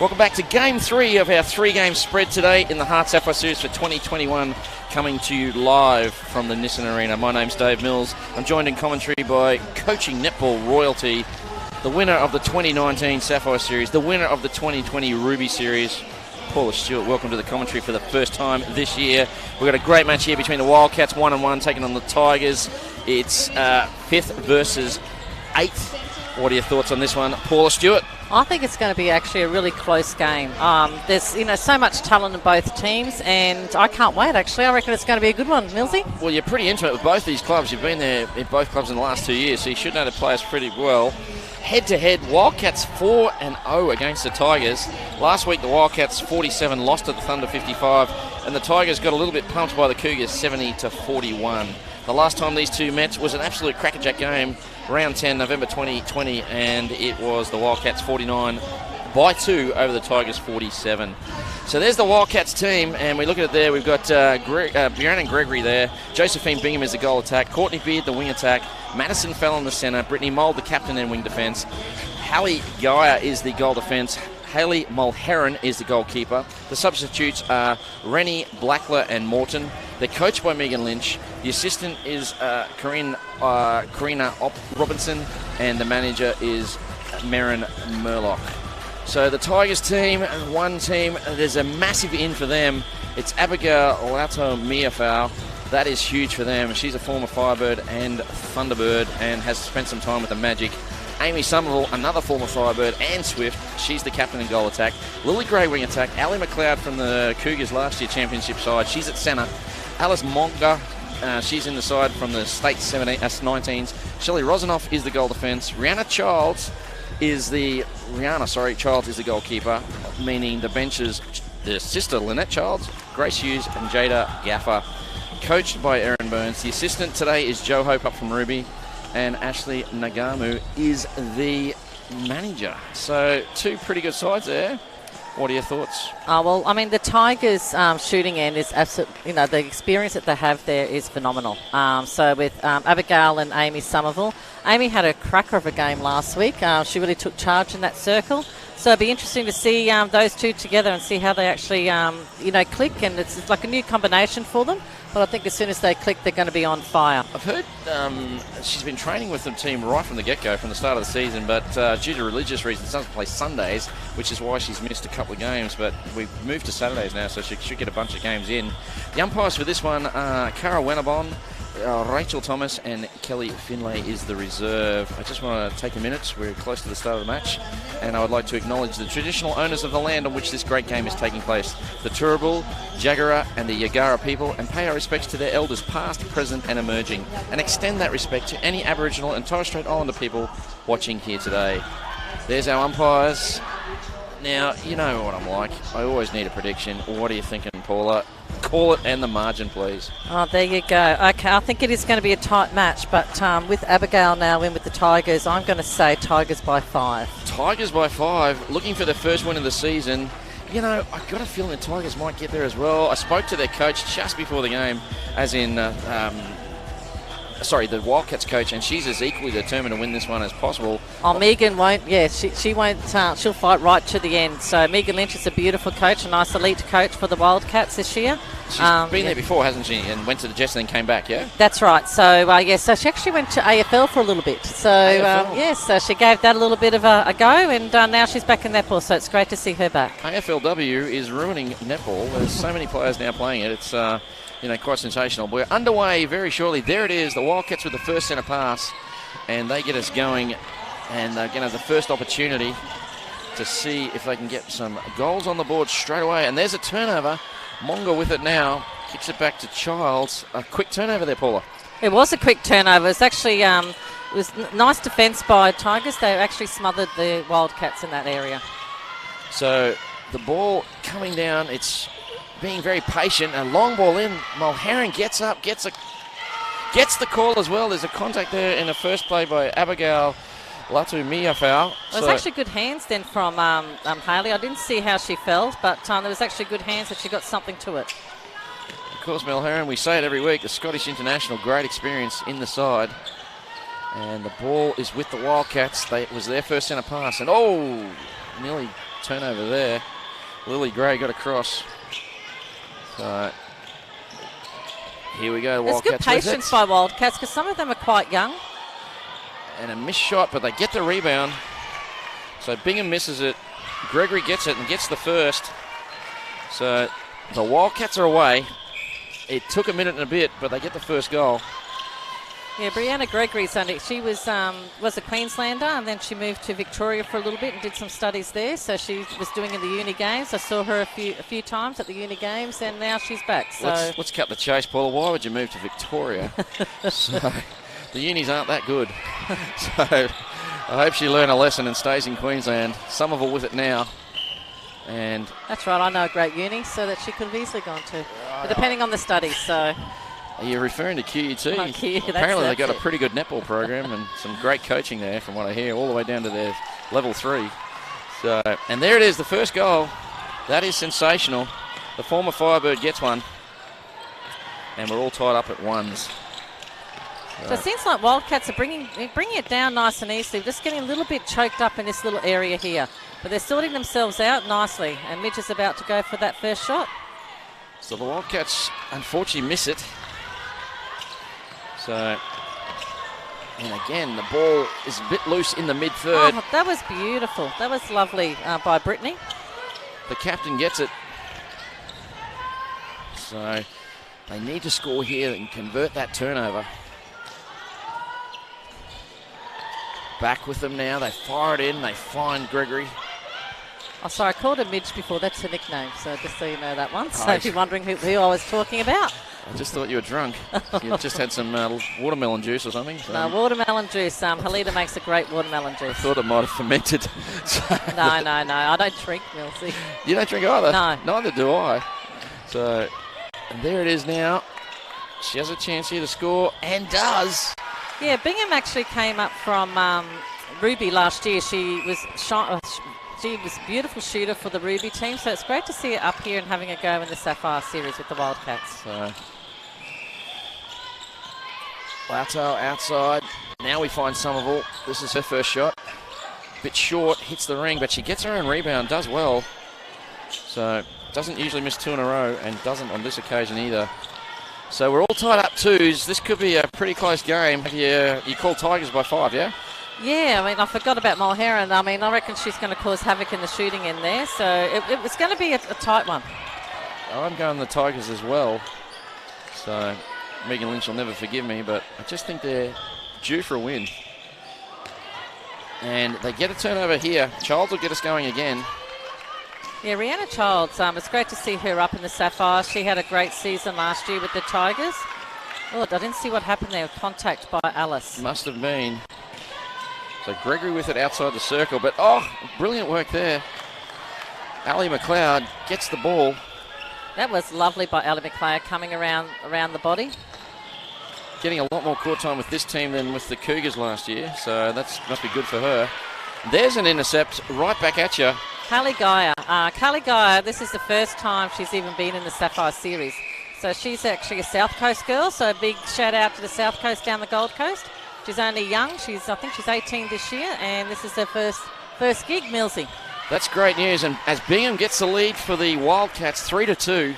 Welcome back to Game 3 of our 3-game spread today in the HART Sapphire Series for 2021, coming to you live from the Nissan Arena. My name's Dave Mills. I'm joined in commentary by coaching netball royalty, the winner of the 2019 Sapphire Series, the winner of the 2020 Ruby Series, Paula Stewart. Welcome to the commentary for the first time this year. We've got a great match here between the Wildcats, 1-1, taking on the Tigers. It's 5th versus 8th. What are your thoughts on this one, Paula Stewart? I think it's going to be actually a really close game. There's so much talent in both teams, and I can't wait. Actually, I reckon it's going to be a good one, Millsy. Well, you're pretty intimate with both these clubs. You've been there in both clubs in the last 2 years, so you should know the players pretty well. Head-to-head, Wildcats 4-0 against the Tigers. Last week, the Wildcats 47 lost at the Thunder 55, and the Tigers got a little bit pumped by the Cougars 70-41. The last time these two met was an absolute crackerjack game, round 10, November 2020, and it was the Wildcats 49 by 2 over the Tigers 47. So there's the Wildcats team, and we look at it there. We've got Bjorn Gregory there. Josephine Bingham is the goal attack. Courtney Beard, the wing attack. Madison Fell in the centre. Brittany Mould, the captain and wing defence. Hallie Geyer is the goal defence. Hayley Mulheron is the goalkeeper. The substitutes are Rennie, Blackler and Morton. They're coached by Megan Lynch. The assistant is Karina Robinson, and the manager is Merrin Murlock. So the Tigers team, one team, there's a massive in for them. It's Abigail Lato-Miafau. That is huge for them. She's a former Firebird and Thunderbird and has spent some time with the Magic. Amy Somerville, another former Firebird and Swift. She's the captain in goal attack. Lily Gray wing attack. Ali McLeod from the Cougars last year championship side. She's at centre. Alice Monga, she's in the side from the state 19s. Shelley Rosenoff is the goal defence. Childs is the goalkeeper, meaning the benches, the sister Lynette Childs, Grace Hughes and Jada Gaffer, coached by Erin Burns. The assistant today is Joe Hope up from Ruby, and Ashley Nagamu is the manager. So two pretty good sides there. What are your thoughts? The Tigers' shooting end is absolutely, the experience that they have there is phenomenal. So with Abigail and Amy Somerville, Amy had a cracker of a game last week. She really took charge in that circle. So it'd be interesting to see those two together and see how they actually, click. And it's like a new combination for them. But I think as soon as they click, they're going to be on fire. I've heard she's been training with the team right from the get-go, from the start of the season, but due to religious reasons, doesn't play Sundays, which is why she's missed a couple of games. But we've moved to Saturdays now, so she should get a bunch of games in. The umpires for this one are Cara Wenabon, Rachel Thomas and Kelly Finlay is the reserve. I just want to take a minute. We're close to the start of the match, and I would like to acknowledge the traditional owners of the land on which this great game is taking place, the Turrbal, Jagera and the Yagara people, and pay our respects to their elders past, present and emerging, and extend that respect to any Aboriginal and Torres Strait Islander people watching here today. There's our umpires. Now, you know what I'm like. I always need a prediction. What are you thinking, Paula? Call it and the margin, please. Oh, there you go. Okay, I think it is going to be a tight match, but with Abigail now in with the Tigers, I'm going to say Tigers by 5. Tigers by 5, looking for their first win of the season. I've got a feeling the Tigers might get there as well. I spoke to their coach just before the game, as in, the Wildcats coach, and she's as equally determined to win this one as possible. Oh, Megan won't, she won't, she'll fight right to the end. So Megan Lynch is a beautiful coach, a nice elite coach for the Wildcats this year. She's been there before, hasn't she? And went to the Jets and then came back, yeah? That's right. So, so she actually went to AFL for a little bit. So, so she gave that a little bit of a go, and now she's back in netball, so it's great to see her back. AFLW is ruining netball. There's so many players now playing it. It's, quite sensational. We're underway very shortly. There it is, the Wildcats with the first centre pass, and they get us going, and they're going to have the first opportunity to see if they can get some goals on the board straight away. And there's a turnover. Monga with it now, kicks it back to Childs. A quick turnover there, Paula. It was a quick turnover. It's actually it was nice defence by Tigers. They actually smothered the Wildcats in that area. So the ball coming down, it's being very patient. A long ball in. Mulheron gets up, gets the call as well. There's a contact there in the first play by Abigail Lato-Miafau. Well, it was actually good hands then from Hayley. I didn't see how she fell, but there was actually good hands that she got something to it. Of course, Mulheron, we say it every week, the Scottish international, great experience in the side. And the ball is with the Wildcats. It was their first centre pass. And nearly turnover there. Lily Gray got across. So here we go. There's Wildcats good patience by Wildcats because some of them are quite young. And a missed shot, but they get the rebound. So Bingham misses it. Gregory gets it and gets the first. So the Wildcats are away. It took a minute and a bit, but they get the first goal. Yeah, Brianna Gregory's she was a Queenslander, and then she moved to Victoria for a little bit and did some studies there. So she was doing in the uni games. I saw her a few times at the uni games, and now she's back. So let's cut the chase, Paula. Why would you move to Victoria? So the unis aren't that good. So I hope she learned a lesson and stays in Queensland. Somerville with it now. And that's right. I know a great uni, so that she could have easily gone to, but depending on the studies. So. Are you referring to QUT? Apparently they got a pretty good netball program and some great coaching there from what I hear, all the way down to their level 3. So, and there it is, the first goal. That is sensational. The former Firebird gets one. And we're all tied up at ones. So it seems like Wildcats are bringing it down nice and easily, just getting a little bit choked up in this little area here. But they're sorting themselves out nicely, and Midge is about to go for that first shot. So the Wildcats unfortunately miss it. So, and again, the ball is a bit loose in the mid-third. Oh, that was beautiful. That was lovely by Brittany. The captain gets it. So they need to score here and convert that turnover. Back with them now. They fire it in. They find Gregory. Oh, sorry, I called her Midge before. That's her nickname, so just so you know that one. So if you're wondering who I was talking about. I just thought you were drunk. You just had some watermelon juice or something. So. No, watermelon juice. Halida makes a great watermelon juice. I thought it might have fermented. So no. I don't drink, Milsey. You don't drink either? No. Neither do I. So, and there it is now. She has a chance here to score, and does. Yeah, Bingham actually came up from Ruby last year. She was a beautiful shooter for the Ruby team, so it's great to see her up here and having a go in the Sapphire series with the Wildcats. So, Lato outside. Now we find Somerville. This is her first shot. Bit short, hits the ring, but she gets her own rebound, does well. So, doesn't usually miss 2 in a row, and doesn't on this occasion either. So we're all tied up 2s. This could be a pretty close game. You call Tigers by 5, yeah? Yeah, I mean, I forgot about Mulherron. I mean, I reckon she's going to cause havoc in the shooting in there. So it was going to be a tight one. I'm going the Tigers as well. So Megan Lynch will never forgive me, but I just think they're due for a win. And they get a turnover here. Childs will get us going again. Yeah, Rhianna Childs, it's great to see her up in the Sapphire. She had a great season last year with the Tigers. Oh, I didn't see what happened there. Contact by Alice. Must have been. So Gregory with it outside the circle, but brilliant work there. Ali McLeod gets the ball. That was lovely by Ali McLeod coming around the body. Getting a lot more court time with this team than with the Cougars last year, so that must be good for her. There's an intercept right back at you. Carly Geyer. Carly Geyer, this is the first time she's even been in the Sapphire series. So she's actually a South Coast girl, so a big shout out to the South Coast down the Gold Coast. She's only young. I think she's 18 this year, and this is her first gig, Millsy. That's great news, and as Bingham gets the lead for the Wildcats 3-2,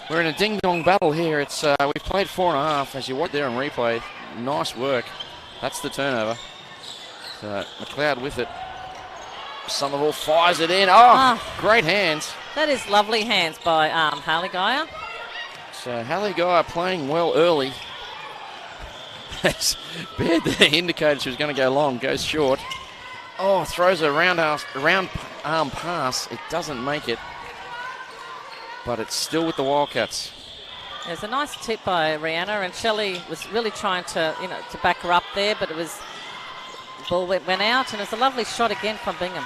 we're in a ding-dong battle here. It's we've played 4.5, as you watch there on replay. Nice work. That's the turnover. So McLeod with it. Somerville fires it in. Great hands. That is lovely hands by Harley Geyer. So Harley Geyer playing well early. Baird there indicated she was going to go long, goes short. Throws a round arm pass. It doesn't make it. But it's still with the Wildcats. There's a nice tip by Rihanna, and Shelley was really trying to back her up there, but the ball went out, and it's a lovely shot again from Bingham.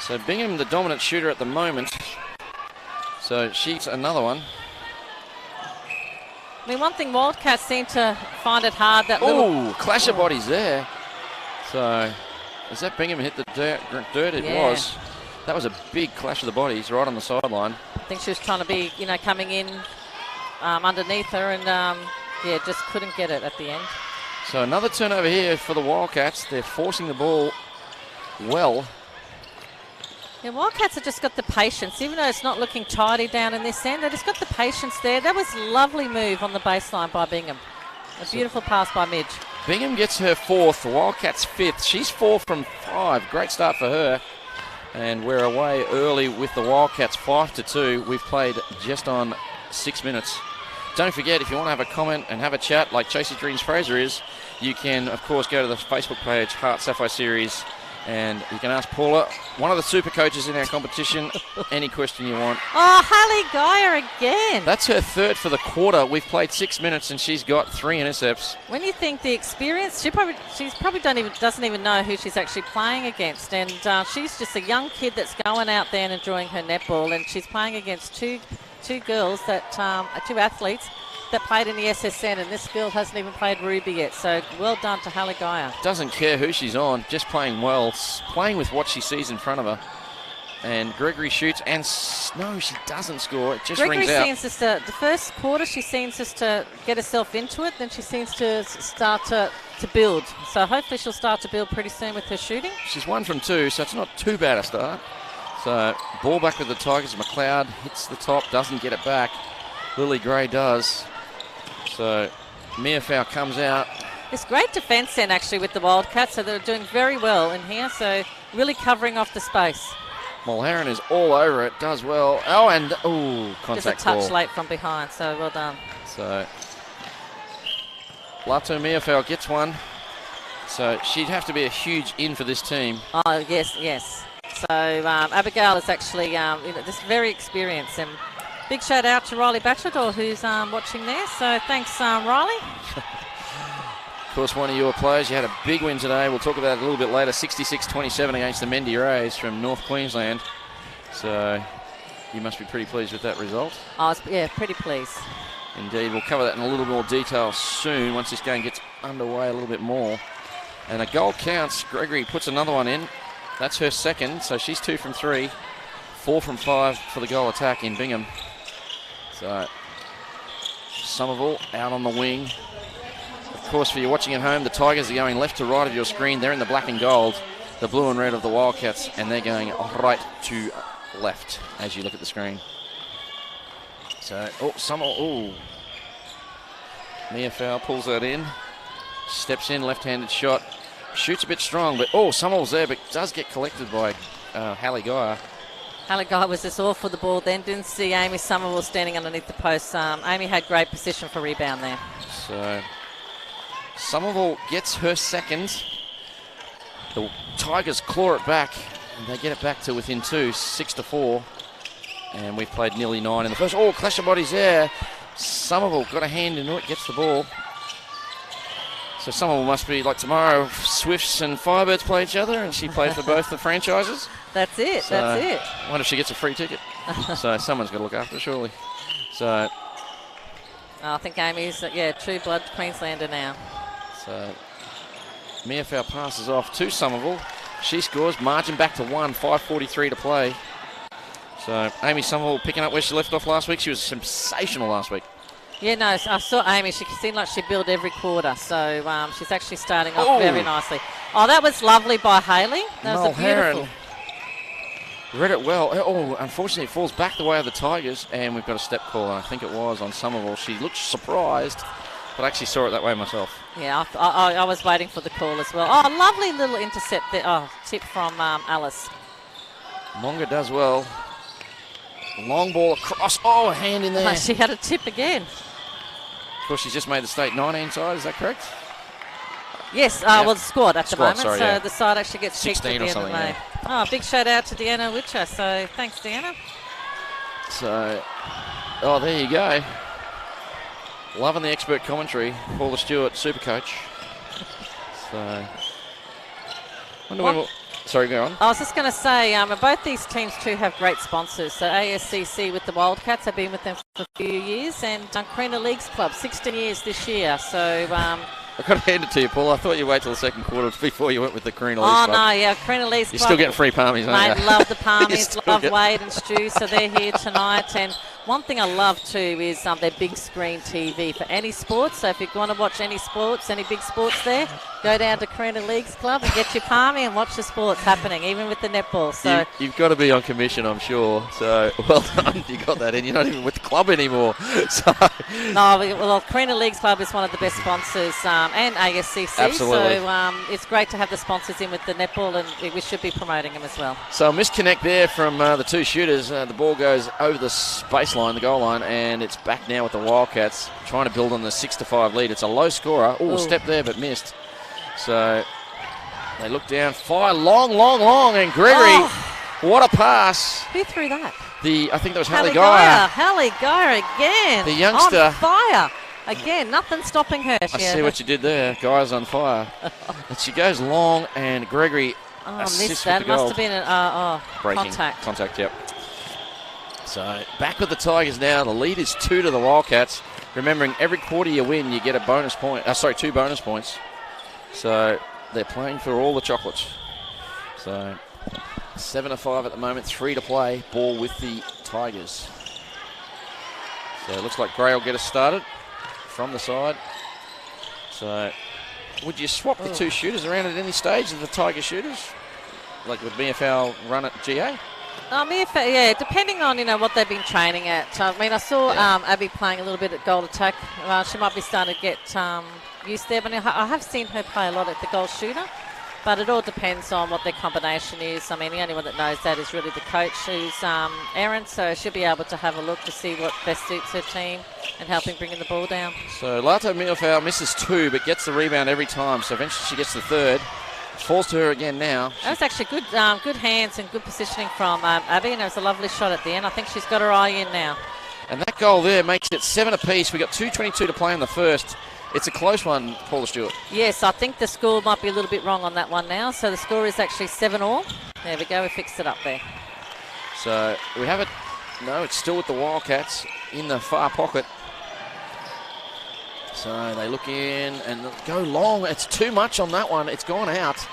So Bingham, the dominant shooter at the moment. So she's another one. I mean, one thing, Wildcats seem to find it hard. Clash of bodies there. So, as that Bingham hit the dirt, it was. That was a big clash of the bodies right on the sideline. I think she was trying to be, coming in underneath her, and just couldn't get it at the end. So another turnover here for the Wildcats. They're forcing the ball well. Yeah, Wildcats have just got the patience, even though it's not looking tidy down in this end. They've just got the patience there. That was a lovely move on the baseline by Bingham. A beautiful pass by Midge. Bingham gets her 4th, the Wildcats 5th. She's 4 from 5. Great start for her. And we're away early with the Wildcats 5-2. We've played just on 6 minutes. Don't forget, if you want to have a comment and have a chat like Chasey Dreams Fraser is, you can, of course, go to the Facebook page, HART Sapphire Series, and you can ask Paula, one of the super coaches in our competition, any question you want. Oh, Hallie Geyer again. That's her 3rd for the quarter. We've played 6 minutes and she's got 3 intercepts. When you think the experience, she's probably doesn't even know who she's actually playing against, and she's just a young kid that's going out there and enjoying her netball, and she's playing against two girls that two athletes that played in the SSN, and this girl hasn't even played Ruby yet, so well done to Hallie Geyer. Doesn't care who she's on, just playing well, playing with what she sees in front of her. And Gregory shoots, and no, she doesn't score. It just rings out. Seems just the first quarter, she seems just to get herself into it, then she seems to start to build. So hopefully she'll start to build pretty soon with her shooting. She's 1 from 2, so it's not too bad a start. So ball back with the Tigers. McLeod hits the top, doesn't get it back. Lily Gray does. So Mia Fowl comes out. It's great defence then actually with the Wildcats, so they're doing very well in here, so really covering off the space. Mulherron is all over it, does well. Oh, and contact just a touch ball. late from behind, so well done. So Lato Mia Fowl gets one. So she'd have to be a huge in for this team. Oh, yes. So Abigail is actually just very experienced, and big shout out to Riley Bachelor who's watching there. So thanks, Riley. Of course, one of your players, you had a big win today. We'll talk about it a little bit later. 66-27 against the Mendy Rays from North Queensland. So you must be pretty pleased with that result. Oh, yeah, pretty pleased. Indeed. We'll cover that in a little more detail soon once this game gets underway a little bit more. And a goal counts. Gregory puts another one in. That's her 2nd, so she's 2 from 3. 4 from 5 for the goal attack in Bingham. So Somerville out on the wing. Of course, for you watching at home, the Tigers are going left to right of your screen. They're in the black and gold, the blue and red of the Wildcats, and they're going right to left as you look at the screen. So, Mia Fowl pulls that in, steps in, left-handed shot, shoots a bit strong, but Somerville's there, but does get collected by Hallie Geyer. Hallie Geyer was just off for the ball then, didn't see Amy Somerville standing underneath the post. Amy had great position for rebound there. So Somerville gets her 2nd. The Tigers claw it back, and they get it back to within 2, 6-4. And we've played nearly 9 in the first. Clash of bodies there. Somerville got a hand into it, gets the ball. So Somerville must be like tomorrow, Swifts and Firebirds play each other, and she played for both the franchises. That's it. I wonder if she gets a free ticket. So someone's got to look after her, surely. So I think Amy's, true blood Queenslander now. So Mia Fowl passes off to Somerville. She scores, margin back to 1, 5:43 to play. So Amy Somerville picking up where she left off last week. She was sensational last week. Yeah, no, I saw Amy. She seemed like she built every quarter. So she's actually starting off very nicely. Oh, that was lovely by Haley. That was a beautiful. Read it well. Unfortunately, it falls back the way of the Tigers, and we've got a step call, and I think it was on Somerville. She looked surprised, but I actually saw it that way myself. Yeah, I was waiting for the call as well. Oh, lovely little intercept there. Tip from Alice. Monga does well. Long ball across. A hand in there. She had a tip again. Of course, she's just made the state 19 side. Is that correct? Yes, the squad at the moment. Sorry, so the side actually gets 16 or something. Big shout out to Deanna Witcher. So thanks, Deanna. So, there you go. Loving the expert commentary. Paula Stewart, super coach. So, sorry, go on. I was just going to say, both these teams too have great sponsors. So ASCC with the Wildcats, I've been with them for a few years, and Carina Leagues Club, 16 years this year. So I've got to hand it to you, Paul. I thought you wait till the second quarter before you went with the Carina Leagues Club. Oh, no, yeah, Carina Leagues Club. You're still getting free palmies, aren't you? Mate, love the palmies, love Wade and Stu, so they're here tonight. And one thing I love too is their big screen TV for any sports. So if you want to watch any sports, any big sports there, go down to Carina Leagues Club and get your palmy and watch the sports happening, even with the netball. So you've got to be on commission, I'm sure. So well done, you got that in. You're not even with the club anymore. So no, well, Carina Leagues Club is one of the best sponsors, and ASCC. Absolutely. So it's great to have the sponsors in with the netball, and we should be promoting them as well. So a misconnect there from the two shooters. The ball goes over the baseline, the goal line, and it's back now with the Wildcats trying to build on the 6-5 lead. It's a low scorer. Oh, step there, but missed. So they look down, fire long, and Gregory, what a pass. Who threw that? I think that was Hallie Geyer. Hallie Geyer again. The youngster. On fire. Again, nothing stopping her. I see what you did there. Geyer's on fire. And she goes long, and Gregory assists with the goal. Must have been a contact, yep. So back with the Tigers now. The lead is 2 to the Wildcats. Remembering, every quarter you win, you get a bonus point. 2 bonus points. So they're playing for all the chocolates. So 7-5 at the moment, 3 to play. Ball with the Tigers. So it looks like Gray will get us started from the side. So would you swap the two shooters around at any stage of the Tiger shooters? Like would BFL run at GA? Depending on what they've been training at. I mean, I saw Abby playing a little bit at goal attack. She might be starting to get used there, but I have seen her play a lot at the goal shooter. But it all depends on what their combination is. I mean, the only one that knows that is really the coach, who's Erin, so she'll be able to have a look to see what best suits her team and helping bringing the ball down. So Lato Milfowl misses 2, but gets the rebound every time. So eventually she gets the third. Falls to her again now. That was actually good hands and good positioning from Abby, and it was a lovely shot at the end. I think she's got her eye in now. And that goal there makes it 7 apiece. We've got 2:22 to play in the first. It's a close one, Paula Stewart. Yes, I think the score might be a little bit wrong on that one now. So the score is actually 7-all. There we go, we fixed it up there. So we have it. No, it's still with the Wildcats in the far pocket. So they look in and go long. It's too much on that one. It's gone out.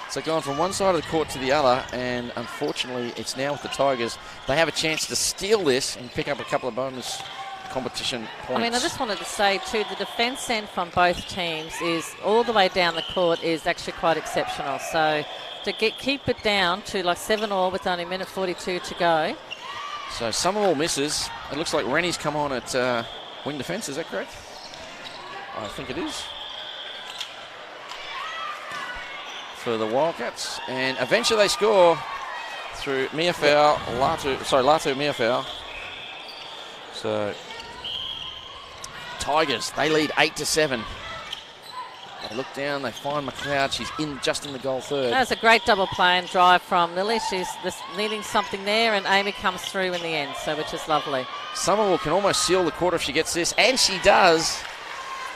So gone from one side of the court to the other, and unfortunately it's now with the Tigers. They have a chance to steal this and pick up a couple of bonus competition points. I mean, I just wanted to say too, the defence end from both teams is all the way down the court is actually quite exceptional. So to keep it down to like 7-all with only a minute 42 to go. So Summerall misses. It looks like Rennie's come on at wing defence. Is that correct? I think it is. For the Wildcats. And eventually they score through Milfowl, Lato Milfowl. So Tigers, they lead 8-7. They look down, they find McLeod. She's just in the goal third. That was a great double play and drive from Lily. She's needing something there, and Amy comes through in the end, so which is lovely. Somerville can almost seal the quarter if she gets this, and she does.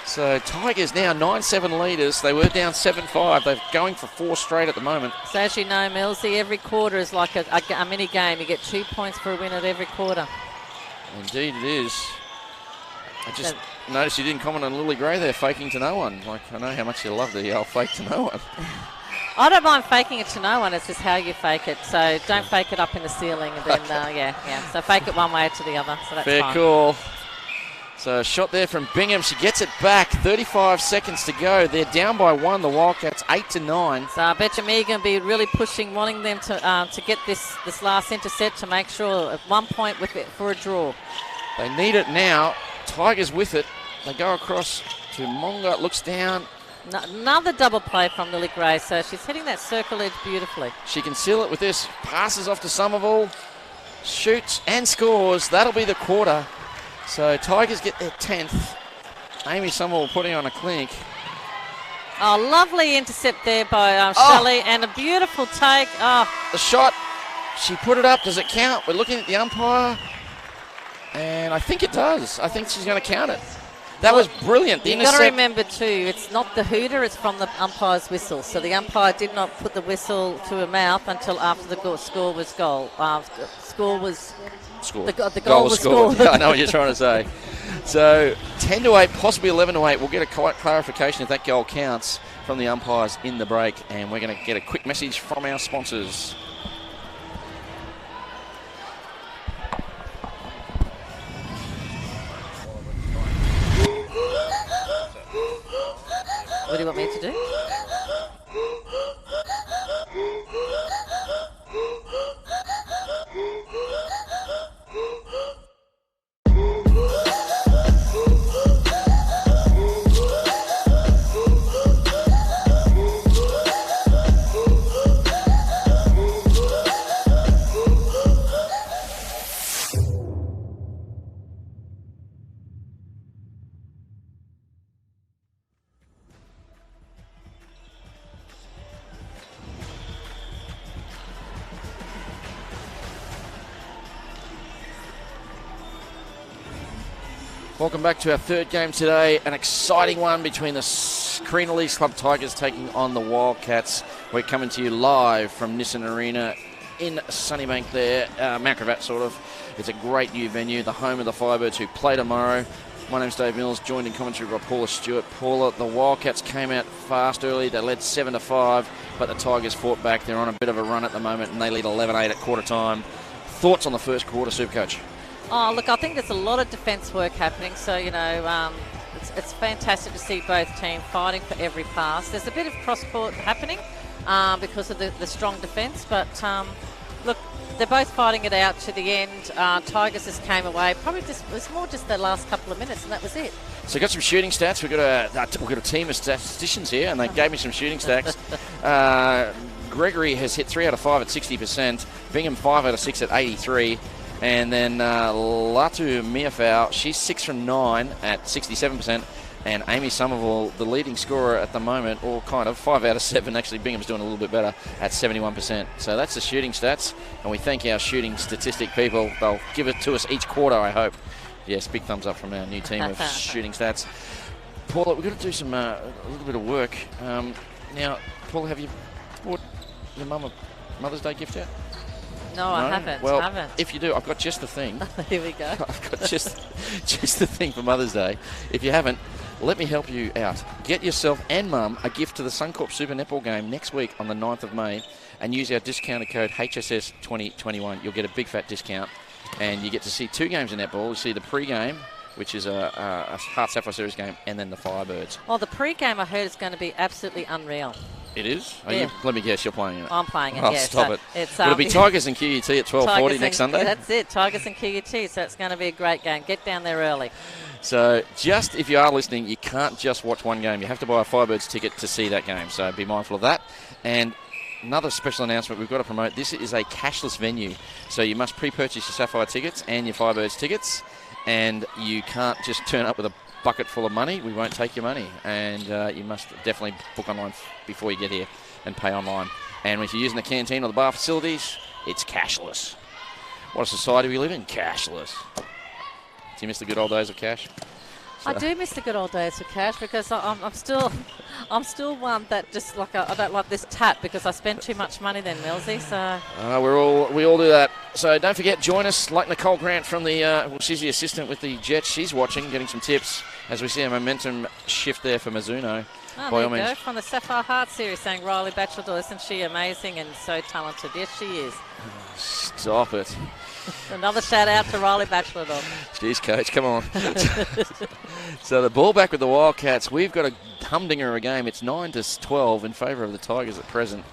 So Tigers now 9-7 leaders. They were down 7-5. They're going for 4 straight at the moment. So as you know, Millsy, every quarter is like a mini game. You get 2 points for a win at every quarter. Indeed it is. I just noticed you didn't comment on Lily Gray there, faking to no one. Like, I know how much you love the yell fake to no one. I don't mind faking it to no one. It's just how you fake it. So don't fake it up in the ceiling. And then, yeah. So fake it one way to the other. So that's fair fine. Call. So a shot there from Bingham. She gets it back. 35 seconds to go. They're down by 1. The Wildcats 8-9. So I bet you Megan be really pushing, wanting them to get this last intercept to make sure at 1 point with it for a draw. They need it now. Tigers with it. They go across to Monga. Looks down. Another double play from Lily Gray. So she's hitting that circle edge beautifully. She can seal it with this. Passes off to Somerville. Shoots and scores. That'll be the quarter. So Tigers get their 10th. Amy Somerville putting on a clink. Oh, lovely intercept there by Shelley, and a beautiful take. Oh. The shot. She put it up. Does it count? We're looking at the umpire. And I think it does. I think she's going to count it. That was brilliant. You've got to remember too, it's not the hooter, it's from the umpire's whistle. So the umpire did not put the whistle to her mouth until after the score was goal. Score was... Score. The goal was scored. I know what you're trying to say. So 10-8, possibly 11-8. We'll get a clarification if that goal counts from the umpires in the break. And we're going to get a quick message from our sponsors. What do you want me to do? Welcome back to our third game today. An exciting one between the Carina Leagues Club Tigers taking on the Wildcats. We're coming to you live from Nissan Arena in Sunnybank there, Mount Gravatt sort of. It's a great new venue, the home of the Firebirds who play tomorrow. My name's Dave Mills, joined in commentary by Paula Stewart. Paula, the Wildcats came out fast early. They led 7-5, but the Tigers fought back. They're on a bit of a run at the moment, and they lead 11-8 at quarter time. Thoughts on the first quarter, Supercoach? Oh, look, I think there's a lot of defence work happening. So, it's fantastic to see both teams fighting for every pass. There's a bit of cross-court happening because of the strong defence. But, look, they're both fighting it out to the end. Tigers just came away. Probably it was more just the last couple of minutes, and that was it. So we've got some shooting stats. We've got a team of statisticians here, and they gave me some shooting stats. Gregory has hit 3 out of 5 at 60%. Bingham 5 out of 6 at 83%. And then Latu Miafau, she's 6 from 9 at 67%. And Amy Somerville, the leading scorer at the moment, or kind of 5 out of 7. Actually, Bingham's doing a little bit better at 71%. So that's the shooting stats. And we thank our shooting statistic people. They'll give it to us each quarter, I hope. Yes, big thumbs up from our new team of shooting stats. Paula, we've got to do some a little bit of work. Now, Paula, have you bought your mum a Mother's Day gift yet? No, I haven't. Well, if you do, I've got just the thing. Here we go. I've got just the thing for Mother's Day. If you haven't, let me help you out. Get yourself and Mum a gift to the Suncorp Super Netball game next week on the 9th of May and use our discounted code HSS2021. You'll get a big fat discount and you get to see 2 games of netball. You see the pre-game, which is a HART Sapphire Series game, and then the Firebirds. Well, the pre-game I heard is going to be absolutely unreal. It is? Yeah. Let me guess, you're playing it. I'm playing it, oh, yes. Stop it. Will it be Tigers and QUT at 12:40 next Sunday? Yeah, that's it, Tigers and QUT, so it's going to be a great game. Get down there early. So just if you are listening, you can't just watch one game. You have to buy a Firebirds ticket to see that game, so be mindful of that. And another special announcement we've got to promote, this is a cashless venue, so you must pre-purchase your Sapphire tickets and your Firebirds tickets, and you can't just turn up with a bucket full of money. We won't take your money, and you must definitely book online before you get here and pay online. And if you're using the canteen or the bar facilities, it's cashless. What a society we live in, cashless. Do you miss the good old days of cash? I do miss the good old days of cash because I'm still one that just like I don't like this tap because I spend too much money then, Millsy. So we all do that. So don't forget, join us like Nicole Grant from the she's the assistant with the Jets. She's watching, getting some tips as we see a momentum shift there for Mizuno. Oh, there you go, from the Sapphire Heart series, saying Riley Batchelor, isn't she amazing and so talented? Yes, she is. Stop it. Another shout out to Riley Batchelor. Jeez, coach, come on. So the ball back with the Wildcats. We've got a humdinger a game. It's 9-12 in favour of the Tigers at present.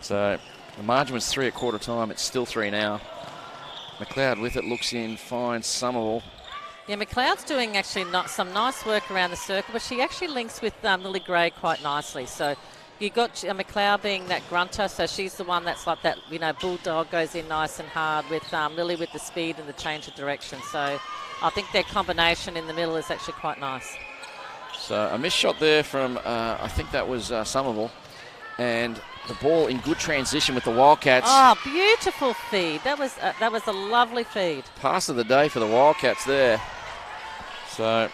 So the margin was 3 at quarter time. It's still 3 now. McLeod with it, looks in, finds Somerville. Yeah, McLeod's doing actually some nice work around the circle, but she actually links with Lily Gray quite nicely. So you got McLeod being that grunter, so she's the one that's like that, bulldog, goes in nice and hard with Lily with the speed and the change of direction. So I think their combination in the middle is actually quite nice. So a missed shot there from, I think that was Somerville. And the ball in good transition with the Wildcats. Oh, beautiful feed. That was a lovely feed. Pass of the day for the Wildcats there. So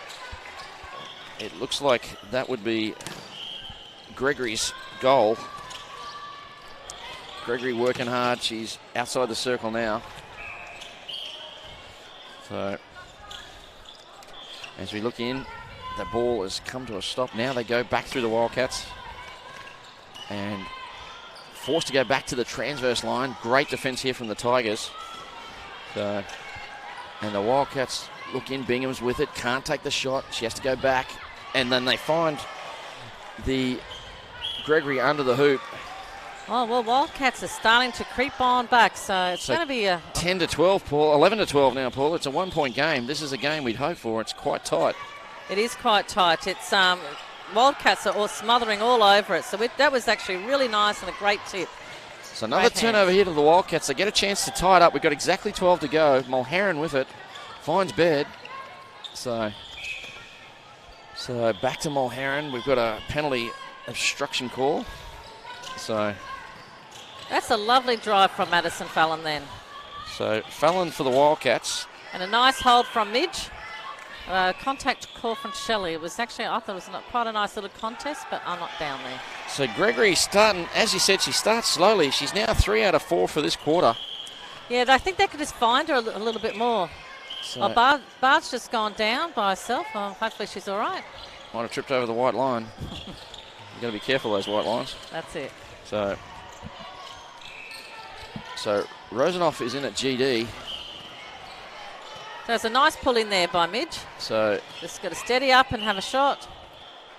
it looks like that would be Gregory's goal. Gregory working hard. She's outside the circle now. So as we look in, the ball has come to a stop. Now they go back through the Wildcats and forced to go back to the transverse line. Great defence here from the Tigers. So, and the Wildcats look in. Bingham's with it. Can't take the shot. She has to go back. And then they find the Gregory under the hoop. Oh, well, Wildcats are starting to creep on back. So it's going to be a 10-12, Paul. 11-12 now, Paul. It's a 1-point game. This is a game we'd hope for. It's quite tight. It is quite tight. It's Wildcats are all smothering all over it. So that was actually really nice and a great tip. So another turnover here to the Wildcats. They get a chance to tie it up. We've got exactly 12 to go. Mulherron with it. Finds Baird. So back to Mulherron. We've got a penalty obstruction call. So that's a lovely drive from Madison Fallon then. So Fallon for the Wildcats. And a nice hold from Midge. Contact call from Shelley. It was actually, I thought it was quite a nice little contest, but I'm not down there. So Gregory starting, as you said, she starts slowly. She's now 3 out of 4 for this quarter. Yeah, I think they could just find her a little bit more. So Bard's just gone down by herself. Hopefully she's all right. might have tripped over the white line. You've got to be careful of those white lines. That's it. So Rosenoff is in at GD. So it's a nice pull in there by Midge. So Just got to steady up and have a shot.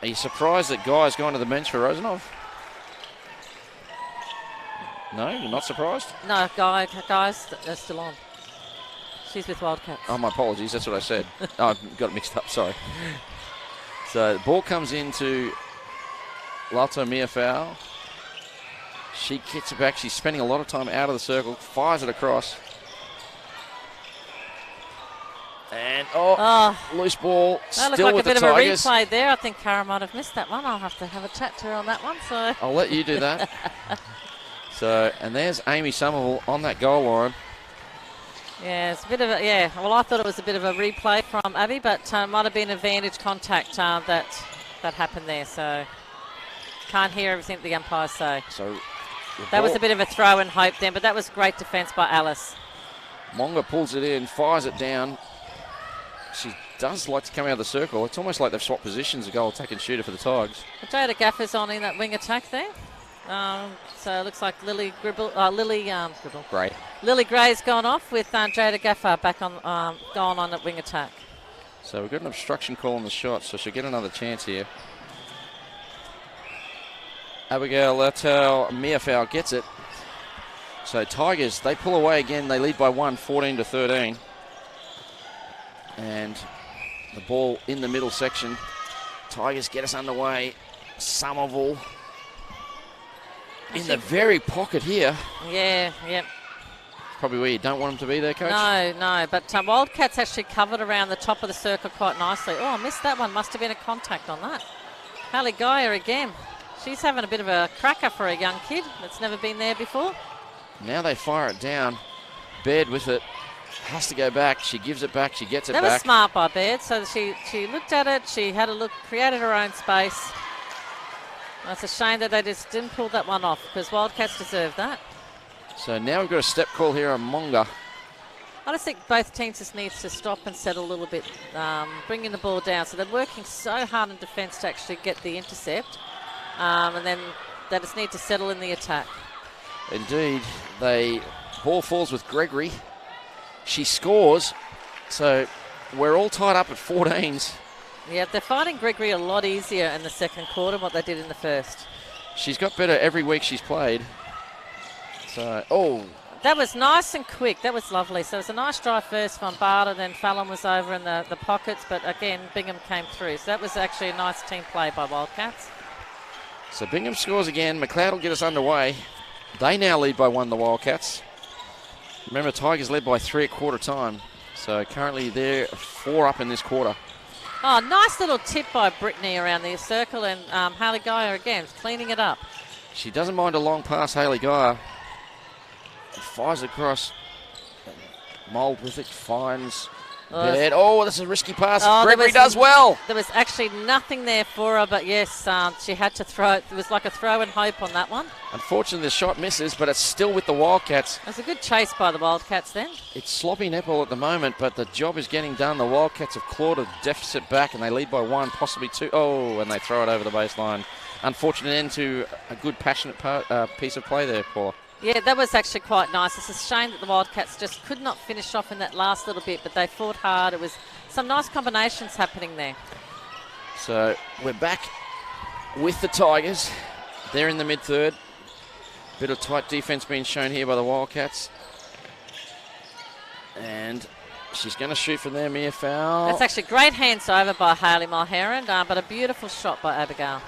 are you surprised that Guy's gone to the bench for Rosenov? No, you're not surprised? No, guys are still on. She's with Wildcats. Oh, my apologies. That's what I said. Oh, I got it mixed up. Sorry. So the ball comes into Lato Miafau. She gets it back. She's spending a lot of time out of the circle. Fires it across. And, loose ball. That looked Still like with a bit the of a Tigers. replay there. I think Cara might have missed that one. I'll have to have a chat to her on that one. So I'll let you do that. And there's Amy Somerville on that goal line. yeah, it's a bit of a Well, I thought it was a bit of a replay from Abby, but might have been advantage contact that happened there. So can't hear everything the umpires say. So That was a bit of a throw and hope then, but that was great defence by Alice. Monga pulls it in, fires it down. She does like to come out of the circle. It's almost like they've swapped positions, a goal attacking shooter for the Tigers. Jada Gaffer's on in that wing attack there. So it looks like Lily Gray's gone off with Jada Gaffer back on, going on at wing attack. So we've got an obstruction call on the shot, so she'll get another chance here. Abigail Lertel Miafau gets it. So Tigers, they pull away again. They lead by 1, 14-13. And the ball in the middle section. Tigers get us underway. Somerville in the very pocket here. Yeah. Probably where you don't want them to be there, Coach. No. But Wildcats actually covered around the top of the circle quite nicely. Oh, I missed that one. Must have been a contact on that. Hallie Geyer again. She's having a bit of a cracker for a young kid that's never been there before. Now they fire it down. Baird with it. Has to go back. She gives it back. She gets it That back. was smart by Baird. So she looked at it. She had a look, created her own space. It's a shame that they just didn't pull that one off because Wildcats deserved that. So now we've got a step call here on Monga. I just think both teams just needs to stop and settle a little bit, bringing the ball down. So they're working so hard in defence to actually get the intercept. And then they just need to settle in the attack. Indeed. Ball falls with Gregory. She scores. So we're all tied up at 14s. Yeah, they're finding Gregory a lot easier in the second quarter than what they did in the first. She's got better every week she's played. So, that was nice and quick. That was lovely. So it was a nice drive first from Barter, then Fallon was over in the pockets, but again, Bingham came through. So that was actually a nice team play by Wildcats. So Bingham scores again. McLeod will get us underway. They now lead by 1, the Wildcats. Remember, Tigers led by 3 at quarter time. So currently they're 4 up in this quarter. Oh, nice little tip by Brittany around the circle, and Haley Geyer again cleaning it up. She doesn't mind a long pass, Haley Geyer. Fires across. Mould with it, finds Baird. Oh, that's a risky pass. Gregory does well. There was actually nothing there for her, but yes, she had to throw it. It was like a throw and hope on that one. Unfortunately, the shot misses, but it's still with the Wildcats. It was a good chase by the Wildcats then. It's sloppy netball at the moment, but the job is getting done. The Wildcats have clawed a deficit back, and they lead by 1, possibly 2. Oh, and they throw it over the baseline. Unfortunate end to a good, passionate piece of play there, Paula. Yeah, that was actually quite nice. It's a shame that the Wildcats just could not finish off in that last little bit, but they fought hard. It was some nice combinations happening there. So we're back with the Tigers. They're in the mid-third. Bit of tight defence being shown here by the Wildcats. And she's going to shoot from there, Mia Fowl. That's actually great hands over by Hayley Mulheron, but a beautiful shot by Abigail.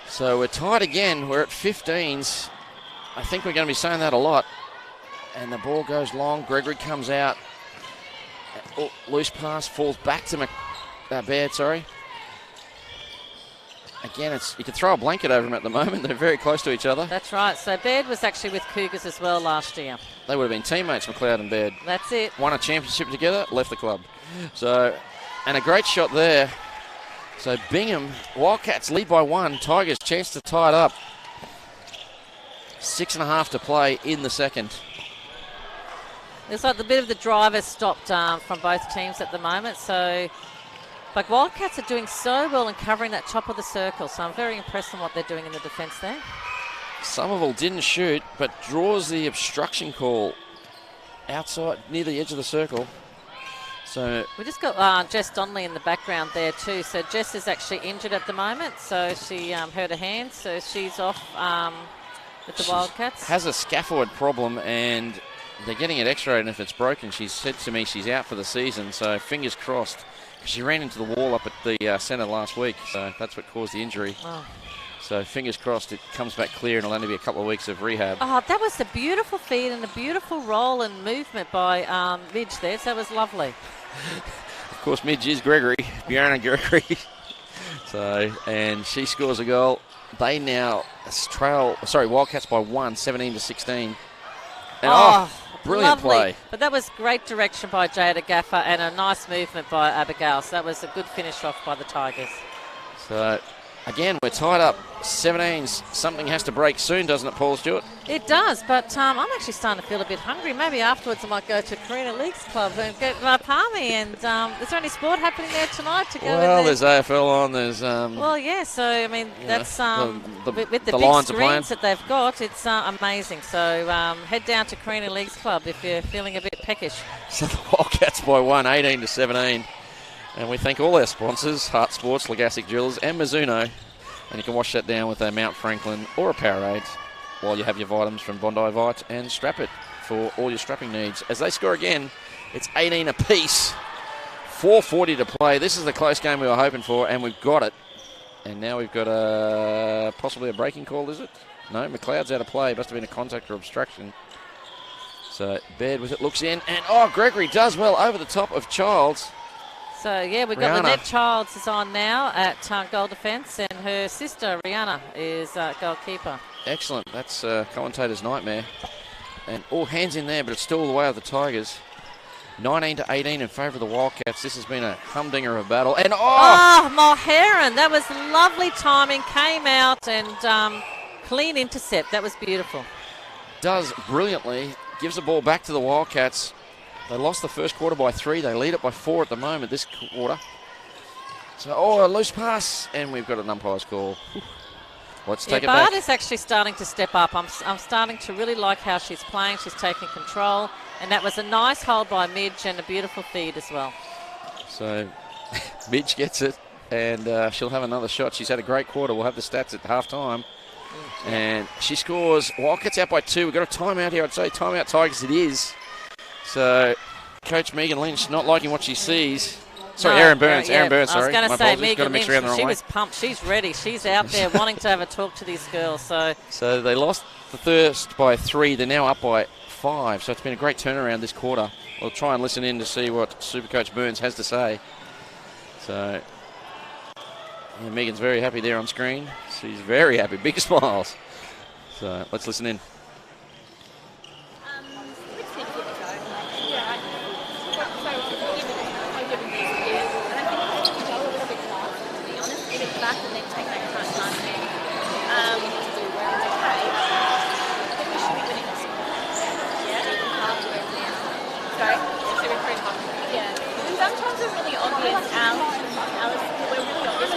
So we're tied again. We're at 15s. I think we're going to be saying that a lot. And the ball goes long. Gregory comes out. Oh, loose pass falls back to Baird, sorry. Again, you can throw a blanket over them at the moment. They're very close to each other. That's right. So Baird was actually with Cougars as well last year. They would have been teammates, McLeod and Baird. That's it. Won a championship together, left the club. So And a great shot there. So Bingham, Wildcats lead by 1. Tigers chance to tie it up. 6.5 to play in the second. It's like the bit of the drive has stopped from both teams at the moment. So, but Wildcats are doing so well in covering that top of the circle. So I'm very impressed with what they're doing in the defence there. Somerville didn't shoot, but draws the obstruction call outside near the edge of the circle. So we just got Jess Donnelly in the background there too. So Jess is actually injured at the moment. So she hurt her hand. So she's off with the Wildcats. Has a scaphoid problem and they're getting it x-rayed, and if it's broken, she said to me she's out for the season. So fingers crossed. She ran into the wall up at the centre last week. So that's what caused the injury. Oh. So fingers crossed it comes back clear and it'll only be a couple of weeks of rehab. Oh, that was a beautiful feed and a beautiful roll and movement by Midge there. So that was lovely. Of course, Midge is Gregory, Bjorn Gregory. So, and she scores a goal. They now Wildcats by 1, 17 to 16. And brilliant lovely play. But that was great direction by Jada Gaffer and a nice movement by Abigail. So that was a good finish off by the Tigers. So, again, we're tied up 17s. Something has to break soon, doesn't it, Paul Stewart? It does, but I'm actually starting to feel a bit hungry. Maybe afterwards I might go to Carina Leagues Club and get my palmy. And is there any sport happening there tonight to go in there? Well, there's AFL on. There's well, yeah. So I mean, that's with the big Lions screens that they've got, it's amazing. So head down to Carina Leagues Club if you're feeling a bit peckish. So the Wildcats by 1, 18 to 17. And we thank all our sponsors, Hart Sports, Legassic Jewelers and Mizuno. And you can wash that down with a Mount Franklin or a Powerade while you have your vitamins from Bondi Vite and Strap It for all your strapping needs. As they score again, it's 18 apiece. 4:40 to play. This is the close game we were hoping for, and we've got it. And now we've got possibly a breaking call, is it? No, McLeod's out of play. Must have been a contact or obstruction. So Baird with it, looks in. And, Gregory does well over the top of Childs. So, yeah, we've got Lynette Childs is on now at goal defence, and her sister, Rihanna, is goalkeeper. Excellent. That's commentator's nightmare. And all hands in there, but it's still the way of the Tigers. 19 to 18 in favour of the Wildcats. This has been a humdinger of a battle. And, Mulheron, that was lovely timing. Came out and clean intercept. That was beautiful. Does brilliantly. Gives the ball back to the Wildcats. They lost the first quarter by 3. They lead it by 4 at the moment this quarter. So, a loose pass. And we've got an umpire's call. Let's take it back. Bart is actually starting to step up. I'm starting to really like how she's playing. She's taking control. And that was a nice hold by Midge and a beautiful feed as well. So, Midge gets it. And she'll have another shot. She's had a great quarter. We'll have the stats at half-time. And she scores. Wildcats out by 2. We've got a timeout here. I'd say timeout Tigers it is. So, Coach Megan Lynch not liking what she sees. Sorry, Aaron Burns. Aaron Burns, sorry. I was going to say, Megan Lynch, she was pumped. She's ready. She's out there wanting to have a talk to these girls. So they lost the first by 3. They're now up by 5. So it's been a great turnaround this quarter. We'll try and listen in to see what Supercoach Burns has to say. So, yeah, Megan's very happy there on screen. She's very happy. Big smiles. So let's listen in. Sometimes it's really obvious. Alice, we're really obvious.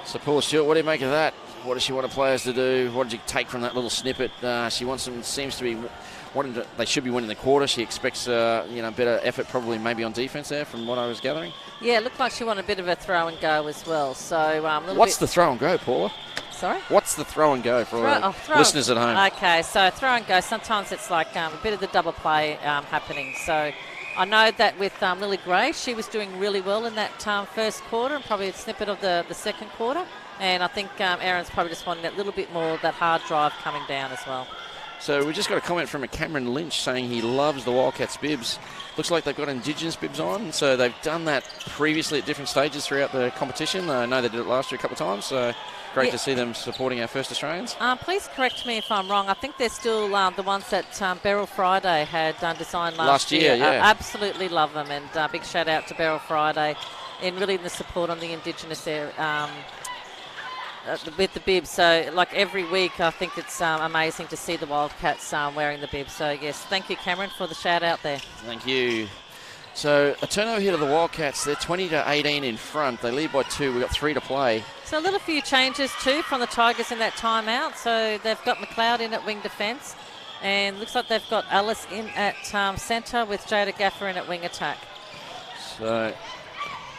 So Paul Stewart, what do you make of that? What does she want her players to do? What did you take from that little snippet? She wants them. Seems to be wanting to. They should be winning the quarter. She expects better effort, probably maybe on defence there, from what I was gathering. Yeah, it looked like she wanted a bit of a throw and go as well. So what's the throw and go, Paula? Sorry? What's the throw and go for listeners at home? Okay, so throw and go. Sometimes it's like a bit of the double play happening. So I know that with Lily Gray, she was doing really well in that first quarter and probably a snippet of the second quarter. And I think Aaron's probably just wanting a little bit more of that hard drive coming down as well. So we just got a comment from a Cameron Lynch saying he loves the Wildcats bibs. Looks like they've got Indigenous bibs on, so they've done that previously at different stages throughout the competition. I know they did it last year a couple of times, so great to see them supporting our first Australians. Please correct me if I'm wrong. I think they're still the ones that Beryl Friday had designed last year. Yeah. I absolutely love them, and big shout out to Beryl Friday in really the support on the Indigenous area. With the bibs, so like every week I think it's amazing to see the Wildcats wearing the bibs. So yes, thank you Cameron for the shout out there. Thank you. So a turnover here to the Wildcats. They're 20-18 in front. They lead by 2. We've got 3 to play. So a little few changes too from the Tigers in that timeout. So they've got McLeod in at wing defence, and looks like they've got Alice in at centre with Jada Gaffer in at wing attack. So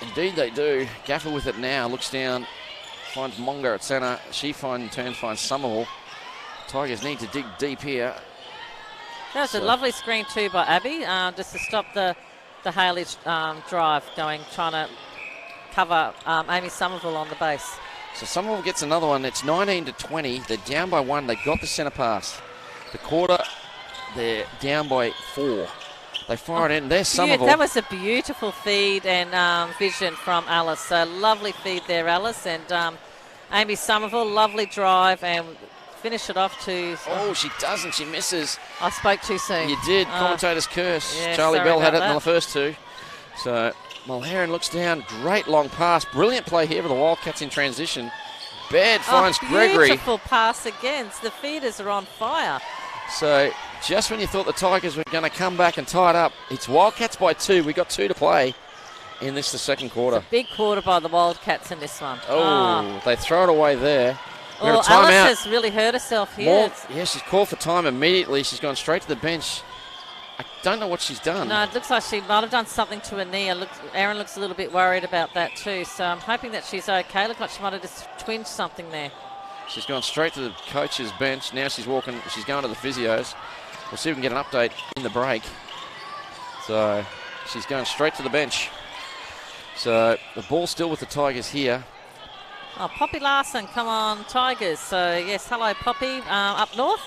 indeed they do. Gaffer with it now, looks down, finds Monga at centre. She in turn finds Somerville. Tigers need to dig deep here. That was a lovely screen too by Abby, just to stop the Haley drive trying to cover Amy Somerville on the base. So Somerville gets another one. It's 19-20. They're down by 1. They got the centre pass. The quarter, they're down by 4. They fire it in. There's Somerville. That was a beautiful feed and vision from Alice. So lovely feed there, Alice. And Amy Somerville, lovely drive and finish it off to... Oh, she doesn't. She misses. I spoke too soon. You did. Commentator's curse. Yeah, Charlie Bell had it that. in the first 2. So Mulheron looks down. Great long pass. Brilliant play here for the Wildcats in transition. Baird finds Gregory. Beautiful pass again. The feeders are on fire. So just when you thought the Tigers were going to come back and tie it up, it's Wildcats by 2. We got 2 to play in the second quarter. It's a big quarter by the Wildcats in this one. They throw it away there. Well, Alice has really hurt herself here. She's called for time immediately. She's gone straight to the bench. I don't know what she's done. No, it looks like she might have done something to her knee. Aaron looks a little bit worried about that too, so I'm hoping that she's okay. Looks like she might have just twinged something there. She's gone straight to the coach's bench. Now she's going to the physios. We'll see if we can get an update in the break. So she's going straight to the bench. So the ball's still with the Tigers here. Oh, Poppy Larson, come on, Tigers. So yes, hello Poppy, up north.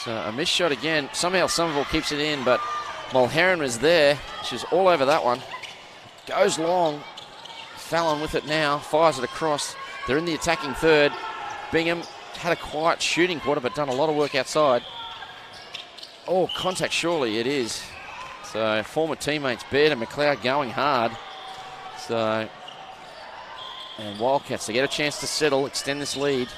So a missed shot again. Somehow Somerville keeps it in, but Mulheron was there. She's all over that one. Goes long. Fallon with it now. Fires it across. They're in the attacking third. Bingham had a quiet shooting quarter, but done a lot of work outside. Oh, contact surely it is. So former teammates Baird and McLeod going hard. So, and Wildcats, they get a chance to settle, extend this lead.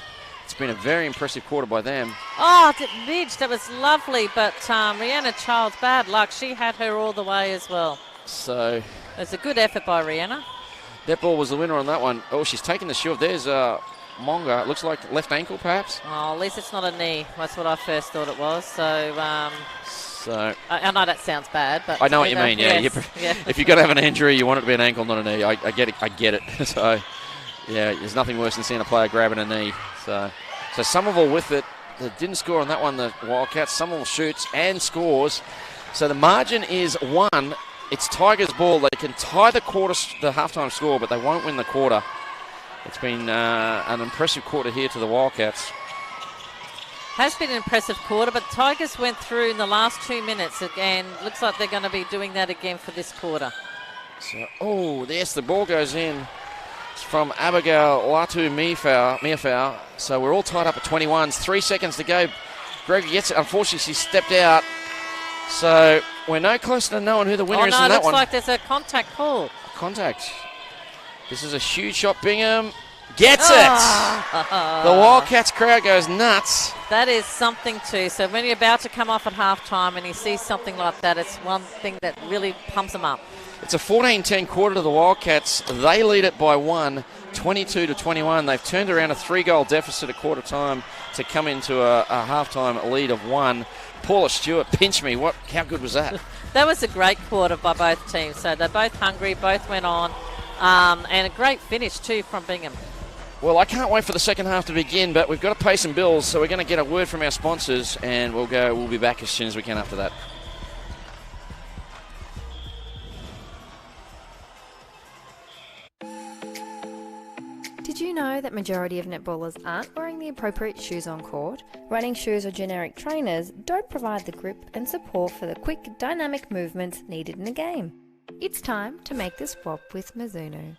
It's been a very impressive quarter by them. Oh, Midge, that was lovely, but Rhianna Child's bad luck. She had her all the way as well. So it's a good effort by Rhianna. That ball was the winner on that one. Oh, she's taking the shove. There's Monga. It looks like left ankle, perhaps. Oh, at least it's not a knee. That's what I first thought it was. So I know that sounds bad, but I know what you mean. Yeah, yes. If you're going to have an injury, you want it to be an ankle, not a knee. I get it. I get it. So yeah, there's nothing worse than seeing a player grabbing a knee. So Somerville with it. They didn't score on that one, the Wildcats. Somerville shoots and scores. So the margin is 1. It's Tigers' ball. They can tie the halftime score, but they won't win the quarter. It's been an impressive quarter here to the Wildcats. Has been an impressive quarter, but Tigers went through in the last 2 minutes again. Looks like they're going to be doing that again for this quarter. So, yes, the ball goes in. It's from Abigail Latu Miafau. So we're all tied up at 21s. 3 seconds to go. Gregory gets it. Unfortunately, she stepped out. So we're no closer to knowing who the winner is in that one. Looks like there's a contact call. Contact. This is a huge shot. Bingham gets it. The Wildcats crowd goes nuts. That is something too. So when you're about to come off at halftime and you see something like that, it's one thing that really pumps them up. It's a 14-10 quarter to the Wildcats. They lead it by 1, 22-21. They've turned around a 3-goal deficit at quarter time to come into a halftime lead of 1. Paula Stewart, pinch me. How good was that? That was a great quarter by both teams. So they're both hungry, both went on. And a great finish too from Bingham. Well, I can't wait for the second half to begin, but we've got to pay some bills, so we're going to get a word from our sponsors, and we'll be back as soon as we can after that. Did you know know that majority of netballers aren't wearing the appropriate shoes on court? Running shoes or generic trainers don't provide the grip and support for the quick, dynamic movements needed in a game. It's time to make the swap with Mizuno.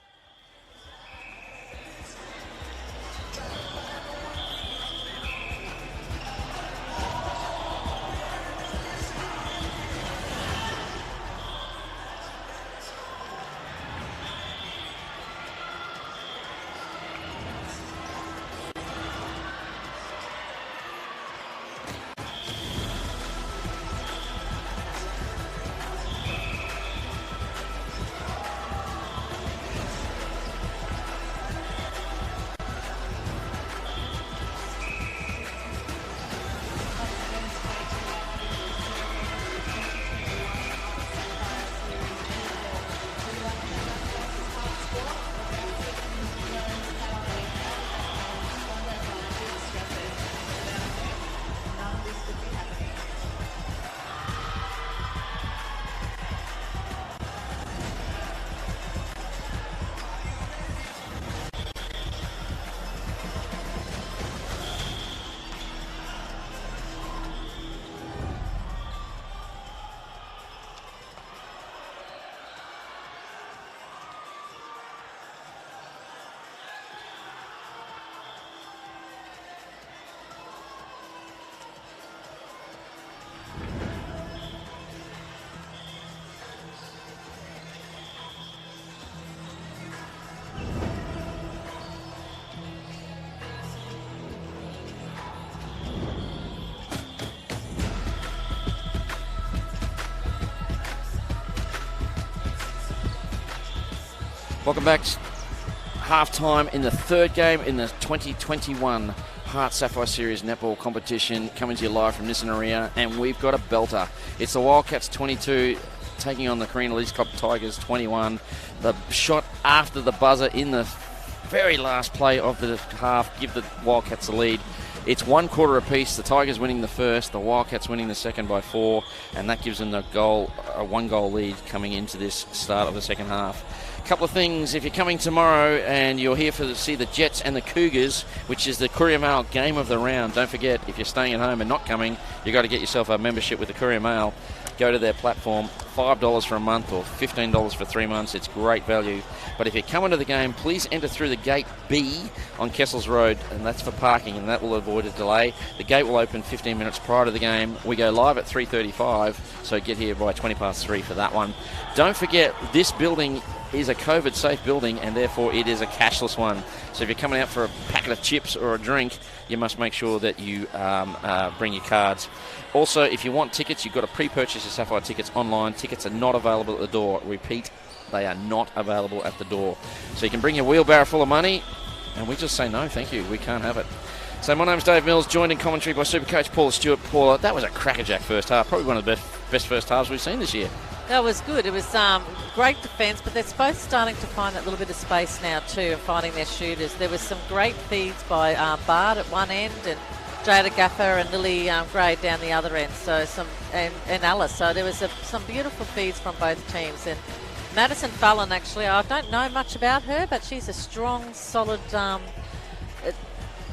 Welcome back. Half-time in the third game in the 2021 HART Sapphire Series netball competition, coming to you live from Nissan Arena, and we've got a belter. It's the Wildcats 22 taking on the Carina Leeds Club Tigers 21. The shot after the buzzer in the very last play of the half give the Wildcats the lead. It's 1 quarter apiece. The Tigers winning the first, the Wildcats winning the second by 4, and that gives them the goal, a 1-goal lead coming into this start of the second half. Couple of things. If you're coming tomorrow and you're here to see the Jets and the Cougars, which is the Courier Mail game of the round, don't forget, if you're staying at home and not coming, you've got to get yourself a membership with the Courier Mail. Go to their platform, $5 for a month or $15 for 3 months. It's great value. But if you're coming to the game, please enter through the gate B on Kessels Road, and that's for parking, and that will avoid a delay. The gate will open 15 minutes prior to the game. We go live at 3:35, so get here by 3:20 for that one. Don't forget, this building is a COVID-safe building, and therefore it is a cashless one. So if you're coming out for a packet of chips or a drink, you must make sure that you bring your cards. Also, if you want tickets, you've got to pre-purchase your Sapphire tickets online. Tickets are not available at the door. Repeat, they are not available at the door. So you can bring your wheelbarrow full of money, and we just say no, thank you. We can't have it. So my name's Dave Mills, joined in commentary by Supercoach Paula Stewart. Paula, that was a crackerjack first half. Probably one of the best first halves we've seen this year. That was good. It was great defence, but they're both starting to find that little bit of space now too and finding their shooters. There was some great feeds by Bard at one end and Jada Gaffer and Lily Gray down the other end. So and Alice. So there was some beautiful feeds from both teams. And Madison Fallon, actually, I don't know much about her, but she's a strong, solid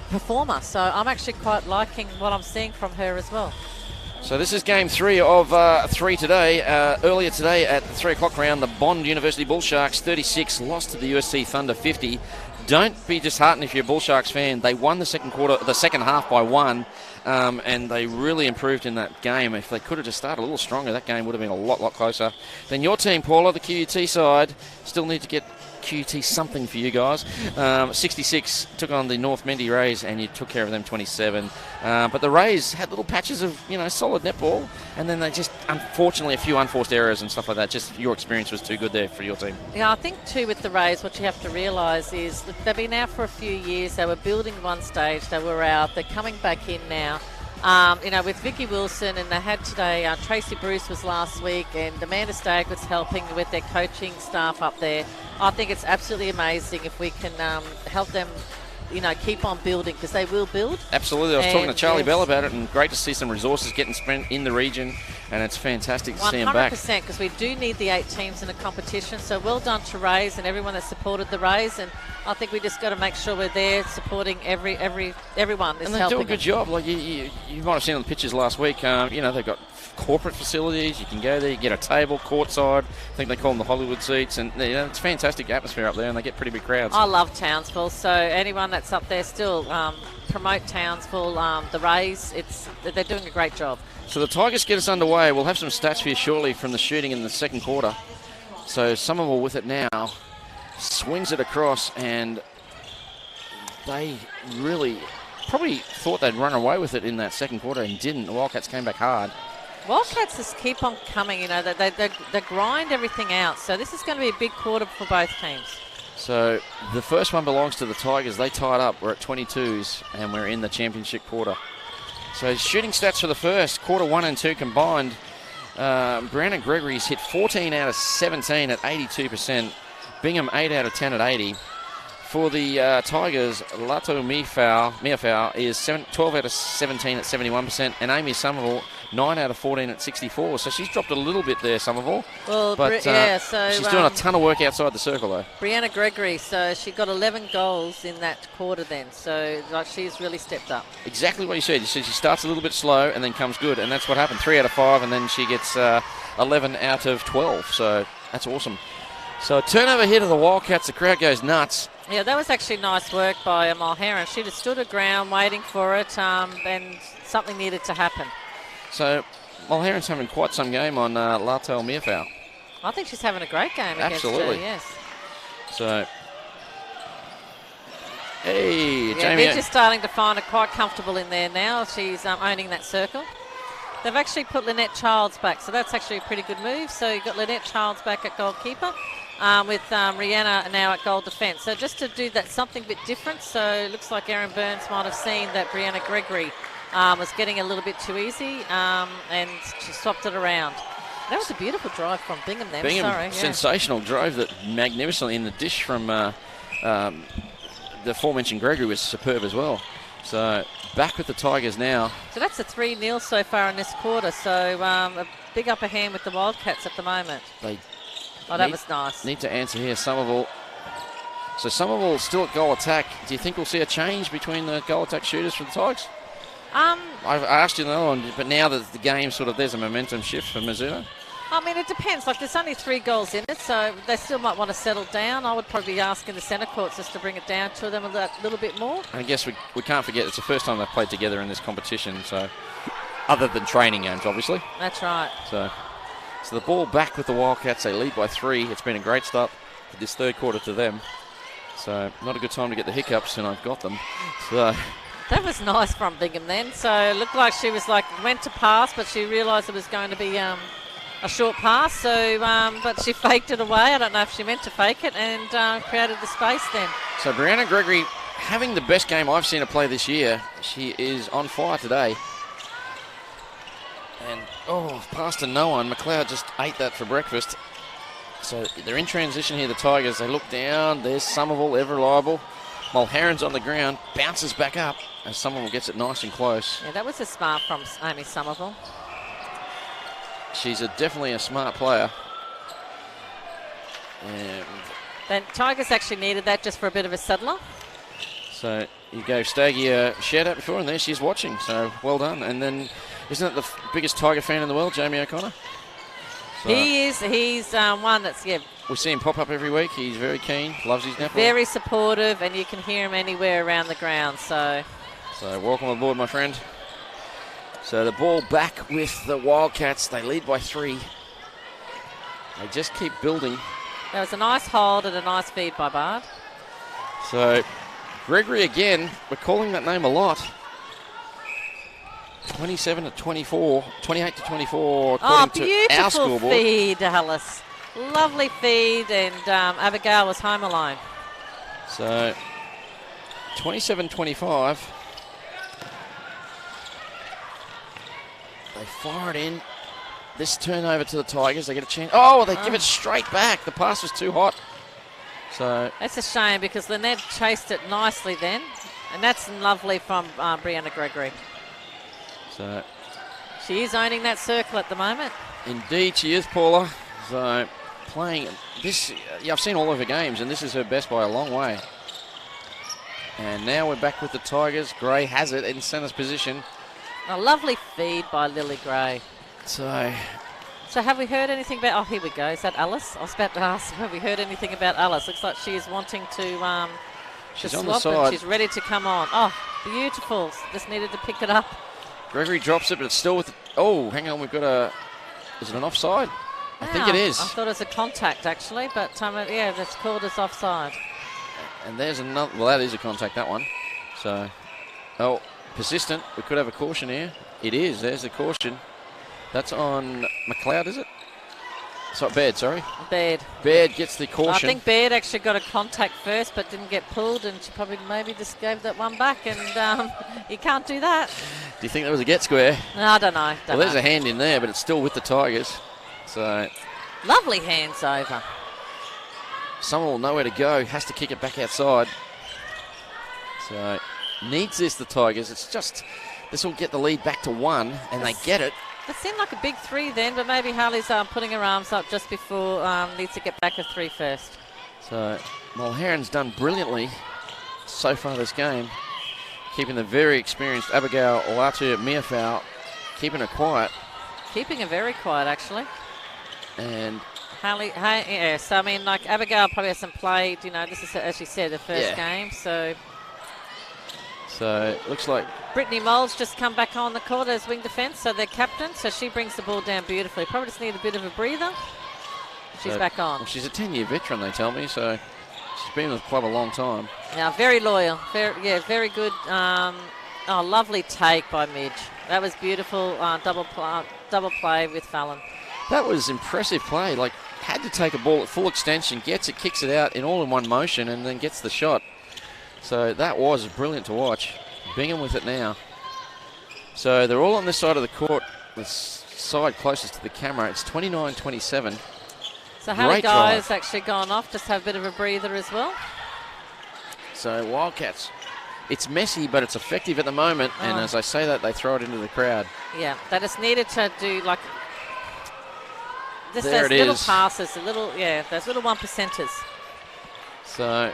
performer. So I'm actually quite liking what I'm seeing from her as well. So this is game 3 of 3 today. Earlier today at the 3 o'clock round, the Bond University Bull Sharks 36 lost to the USC Thunder 50. Don't be disheartened if you're a Bull Sharks fan. They won the second half by 1, and they really improved in that game. If they could have just started a little stronger, that game would have been a lot closer. Then your team, Paula, the QUT side, still need to get QT something for you guys. 66 took on the North Mendy Rays, and you took care of them 27. But the Rays had little patches of solid netball, and then they just, unfortunately, a few unforced errors and stuff like that. Just your experience was too good there for your team. Yeah, I think too with the Rays, what you have to realise is that they've been out for a few years. They were building one stage, they were out, they're coming back in now. With Vicky Wilson, and they had today, Tracy Bruce was last week, and Amanda Stagg was helping with their coaching staff up there. I think it's absolutely amazing if we can help them, keep on building, because they will build. Absolutely. I was talking to Charlie Bell about it, and great to see some resources getting spent in the region, and it's fantastic to see them back. 100%, because we do need the 8 teams in the competition. So well done to Rays and everyone that supported the Rays, and I think we just got to make sure we're there supporting everyone. And they do a good job. Like you might have seen on the pictures last week. They've got corporate facilities. You can go there, you get a table courtside. I think they call them the Hollywood seats, and it's a fantastic atmosphere up there, and they get pretty big crowds. I love Townsville. So anyone that's up there still promote Townsville. The Rays, they're doing a great job. So the Tigers get us underway. We'll have some stats for you shortly from the shooting in the second quarter. So Somerville with it now. Swings it across, and they really probably thought they'd run away with it in that second quarter and didn't. The Wildcats came back hard. Wildcats just keep on coming, they grind everything out. So this is going to be a big quarter for both teams. So the first one belongs to the Tigers. They tied up. We're at 22s, and we're in the championship quarter. So shooting stats for the first, quarter 1 and 2 combined. Brianna Gregory's hit 14 out of 17 at 82%. Bingham 8 out of 10 at 80. For the Tigers, Lato Miafau is 12 out of 17 at 71%, and Amy Somerville 9 out of 14 at 64. So she's dropped a little bit there, Somerville. Well, but she's doing a ton of work outside the circle, though. Brianna Gregory, so she got 11 goals in that quarter then. So she's really stepped up. Exactly what you said. You said she starts a little bit slow and then comes good, and that's what happened. 3 out of 5, and then she gets 11 out of 12. So that's awesome. So a turnover here to the Wildcats. The crowd goes nuts. Yeah, that was actually nice work by Mulherron. She just stood her ground waiting for it, and something needed to happen. So Mulherron's having quite some game on Lato Miafau. I think she's having a great game Absolutely. against her, yes. So, hey, yeah, Jamie. They're just starting to find her quite comfortable in there now. She's owning that circle. They've actually put Lynette Childs back, so that's actually a pretty good move. So you've got Lynette Childs back at goalkeeper, with Rihanna now at goal defence. So just to do that something a bit different. So it looks like Erin Burns might have seen that Brianna Gregory was getting a little bit too easy, and she swapped it around. That was a beautiful drive from Bingham then. Bingham, sensational. Drove that magnificently in the dish from the aforementioned Gregory was superb as well. So back with the Tigers now. So that's a 3-0 so far in this quarter. So a big upper hand with the Wildcats at the moment. That was nice. Need to answer here, Somerville. So Somerville still at goal attack. Do you think we'll see a change between the goal attack shooters for the Tigers? I asked you another one, but now that the game there's a momentum shift for Mizuno. I mean, it depends. Like, there's only 3 goals in it, so they still might want to settle down. I would probably be asking the centre courts just to bring it down to them a little bit more. And I guess we can't forget it's the first time they've played together in this competition, so other than training games, obviously. That's right. So the ball back with the Wildcats. They lead by 3. It's been a great start for this third quarter to them. So not a good time to get the hiccups, and I've got them. So that was nice from Bingham then. So it looked like she was went to pass, but she realised it was going to be a short pass. So, but she faked it away. I don't know if she meant to fake it, and created the space then. So Brianna Gregory having the best game I've seen her play this year. She is on fire today. And, pass to no one. McLeod just ate that for breakfast. So they're in transition here, the Tigers. They look down. There's Somerville, ever reliable. Mulherron's on the ground, bounces back up, and Somerville gets it nice and close. Yeah, that was a smart from Amy Somerville. She's definitely a smart player. And the Tigers actually needed that just for a bit of a settler. So you gave Staggy a shout out before, and there she's watching. So well done. And then, isn't it the biggest Tiger fan in the world, Jamie O'Connor? So he is. He's one that's, we see him pop up every week. He's very keen, loves his netball. Very supportive, and you can hear him anywhere around the ground. So welcome aboard, my friend. So the ball back with the Wildcats. They lead by 3. They just keep building. That was a nice hold and a nice feed by Bard. So Gregory again, we're calling that name a lot. 27 to 24, 28 to 24 according to our scoreboard. Beautiful feed, Alice. Lovely feed, and Abigail was home alone. So 27-25. They fire it in. This turnover to the Tigers. They get a chance. They give it straight back. The pass was too hot. So that's a shame, because Lynette chased it nicely then. And that's lovely from Brianna Gregory. So she is owning that circle at the moment. Indeed she is, Paula. So playing this, I've seen all of her games, and this is her best by a long way. And now we're back with the Tigers. Gray has it in centre's position. A lovely feed by Lily Gray. So have we heard anything about... Oh, here we go. Is that Alice? I was about to ask, have we heard anything about Alice? Looks like she is wanting to... she's to on the swap and side. she's ready to come on. Oh, beautiful. Just needed to pick it up. Gregory drops it, but it's still with... Oh, hang on. We've got a... Is it an offside? I think it is. I thought it was a contact, actually, but yeah, that's called as offside. And there's another... Well, that is a contact, that one. So, oh, persistent. We could have a caution here. It is. There's the caution. That's on McLeod, is it? So Baird, sorry. Baird. Baird gets the caution. I think Baird actually got a contact first, but didn't get pulled, and she probably maybe just gave that one back, and you can't do that. Do you think that was a get square? No, I don't know. Well, there's a hand in there, but it's still with the Tigers. So lovely hands over. Someone will know where to go. Has to kick it back outside. So needs this, the Tigers. It's just, this will get the lead back to 1, and they get it. It seemed like a big 3 then, but maybe Harley's putting her arms up just before, needs to get back a 3 first. So Mulherron's done brilliantly so far this game, keeping the very experienced Abigail Olatu Miafau, keeping her quiet. Keeping her very quiet, actually. And Harley, yeah, so I mean, like, Abigail probably hasn't played, you know, this is, as she said, the first game, so it looks like Brittany Moles just come back on the court as wing defence, so they're captain, so she brings the ball down beautifully. Probably just need a bit of a breather. She's back on. Well, she's a 10-year veteran, they tell me, so she's been with the club a long time. Yeah, very loyal. Very good. Lovely take by Midge. That was beautiful. Double play with Fallon. That was impressive play. Like, had to take a ball at full extension, gets it, kicks it out in all in one motion, and then gets the shot. So that was brilliant to watch. Bingham with it now. So they're all on this side of the court, the side closest to the camera. It's 29-27. So Harry Guy's actually gone off, just have a bit of a breather as well. So Wildcats, it's messy, but it's effective at the moment. And as I say that, they throw it into the crowd. Yeah, they just needed to do like just there those little passes, those little 1%ers. So,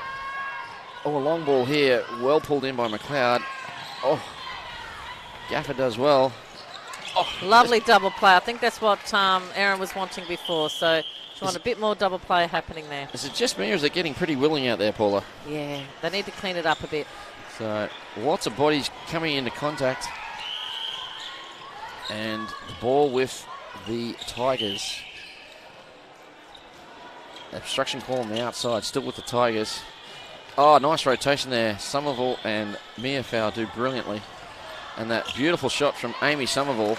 a long ball here, well pulled in by McLeod. Oh, Gaffer does well. Oh, lovely double play. I think that's what Erin was wanting before. So she wanted a bit more double play happening there. Is it just me, or is it getting pretty willing out there, Paula? Yeah, they need to clean it up a bit. So lots of bodies coming into contact, and the ball with the Tigers. Obstruction call on the outside, still with the Tigers. Oh, nice rotation there. Somerville and Miafau do brilliantly. And that beautiful shot from Amy Somerville.